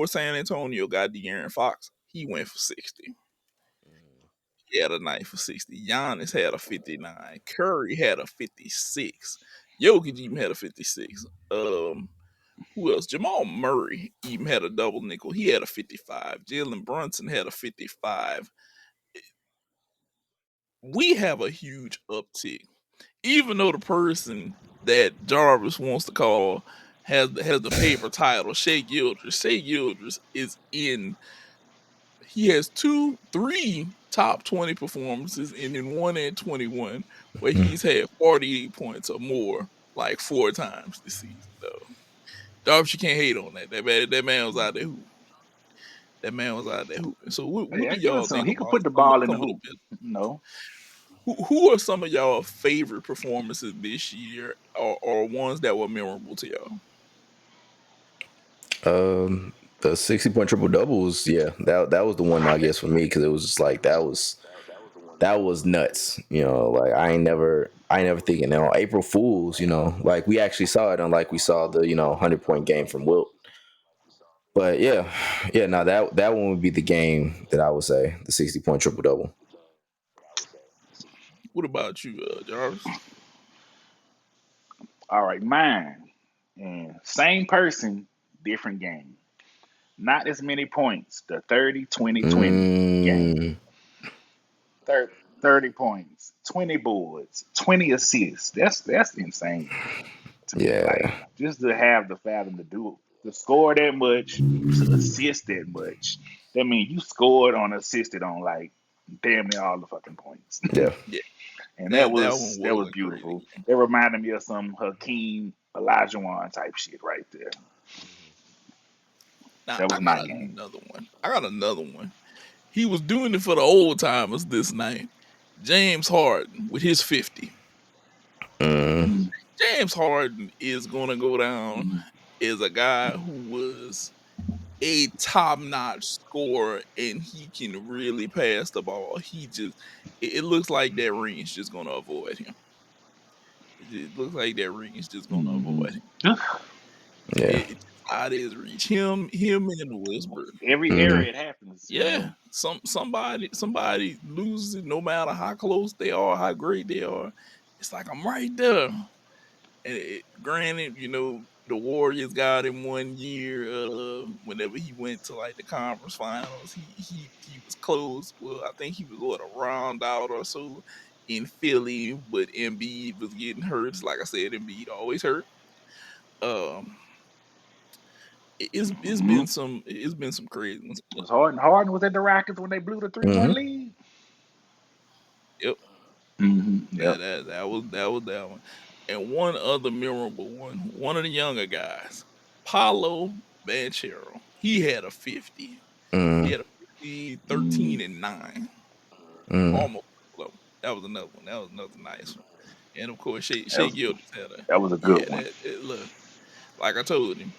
San Antonio got De'Aaron Fox, he went for 60. He had a night for 60. Giannis had a 59. Curry had a 56. Jokic even had a 56. Who else? Jamal Murray even had a double nickel. He had a 55. Jalen Brunson had a 55. We have a huge uptick. Even though the person that Jarvis wants to call has the paper title, Shea Gildress. Shea Gildress is in. He has 3 top 20 performances, and then one at 21 where he's had 48 points or more like 4 times this season. Though Jarvis, you can't hate on that. That man was out there hooping. That man was out there hooping. So Hey, what I do give him y'all some. think He could about put the ball in the some of the hoop. best? No. Who are some of y'all favorite performances this year, or ones that were memorable to y'all? the 60-point triple doubles, yeah, that was the one, I guess, for me, because it was just like that was nuts. Like, I ain't never thinking, April Fools, like we actually saw it, unlike we saw the 100-point game from Wilt. But yeah, now that one would be the game that I would say, the 60-point triple double. What about you, Jarvis? All right, mine. And same person, different game. Not as many points. The 30-20-20 game. Mm, 30 points, 20 boards, 20 assists. That's insane to me. Like, yeah, just to have the fathom to do it, to score that much, to assist that much. That means you scored on, assisted on, like, damn near all the fucking points. yeah, Yeah, And that that one was was a crazy beautiful. game. It reminded me of some Hakeem Olajuwon type shit right there. Now That I was got my game. another one. He was doing it for the old timers this night. James Harden with his 50. mm, Mm. James Harden is gonna go down as a guy who was a top-notch scorer, and he can really pass the ball. It looks like that ring is just gonna avoid him. It looks like that ring is just gonna avoid him. yeah. It's out of his reach. Him and Westbrook. Every Mm-hmm. area it happens, Yeah. somebody loses it, no matter how close they are, how great they are. It's like I'm right there. And granted, the Warriors got him 1 year. Whenever he went to like the conference finals, he was close. Well, I think he was a round out or so in Philly, but Embiid was getting hurt. It's like I said, Embiid always hurt. Um, Mm-hmm. it's been some crazy. Was Harden was at the Rockets when they blew the 3-1 Mm-hmm. lead? Yep, Mm-hmm. Yep. that one. And one other memorable one of the younger guys, Paulo Banchero. He had a 50. He Mm, had a 50, Mm. 13 and 9. mm. Almost low. That was another one. That was another nice one. And of course, That Shea was Gildas had a that was a good yeah. one. Look, like I told him,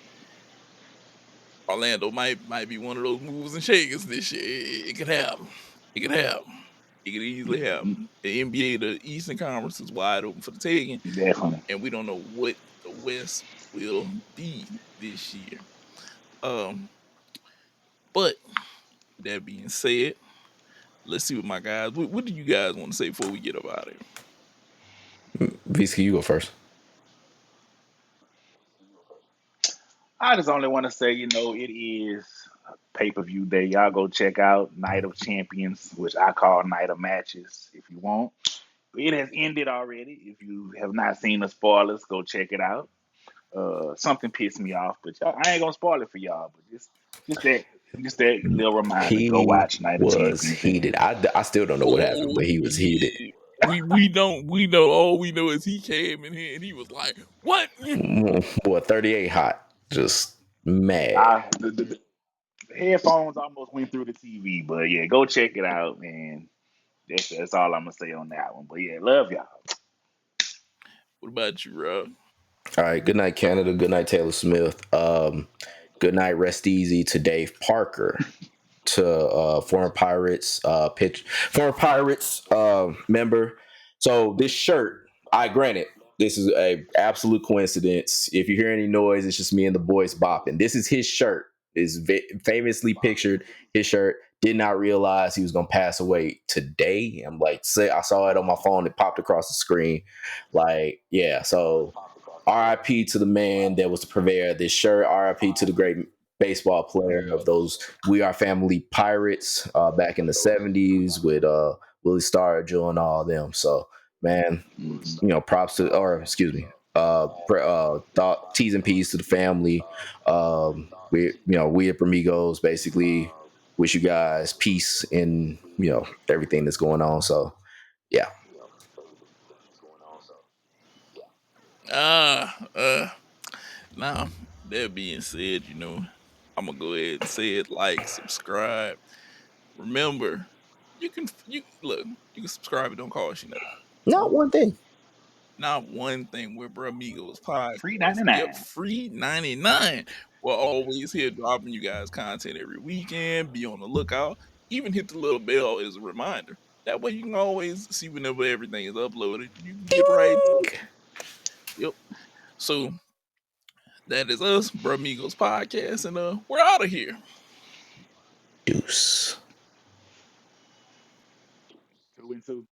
Orlando might be one of those movers and shakers this year. It could happen. It could happen. It could easily Mm, happen. The NBA, the Eastern Conference is wide open for the taking, definitely. and we don't know what the West will be this year. Um, but that being said, let's see what my guys. What do you guys want to say before we get up out of here? VC, you go first. I just only want to say, it is pay-per-view day. Y'all go check out Night of Champions, which I call Night of Matches if you want. It has ended already. If you have not seen the spoilers, go check it out. Something pissed me off, but I ain't gonna spoil it for y'all. But just that, just that little reminder. Go He watch Night of was Champions. heated. I still don't know what happened, Oh but he was heated. yeah. We know all we know is he came in here and he was like, "What?" Boy, 38 hot. Just mad. The headphones almost went through the TV, but yeah, go check it out, man. That's all I'm gonna say on that one. But yeah, love y'all. What about you, Rob? All right. Good night, Canada. Good night, Taylor Smith. Good night, rest easy to Dave Parker, to former Pirates member. So this shirt, I granted, this is a absolute coincidence. If you hear any noise, it's just me and the boys bopping. This is his shirt. Is famously pictured. His shirt. Did not realize he was gonna pass away today. I'm like, say I saw it on my phone. It popped across the screen. Like, yeah. So RIP to the man that was the purveyor of this shirt. RIP to the great baseball player of those We Are Family Pirates back in the 70s with Willie Stargell and all of them. So, man, props to, or excuse me, thought T's and P's to the family. We at Bramigos basically wish you guys peace in, everything that's going on. So, yeah. Uh, now that being said, I'm gonna go ahead and say it. Like, subscribe. Remember, you look. You can subscribe. It don't cost you nothing. Not one thing. Not one thing with Bro Amigos Free podcast. Yep, 99. free 99. We're always here dropping you guys content every weekend. Be on the lookout. Even hit the little bell as a reminder. That way you can always see whenever everything is uploaded. You can get right to it. Yep. So that is us, Bro Amigos podcast, and we're out of here. Deuce. 2-2.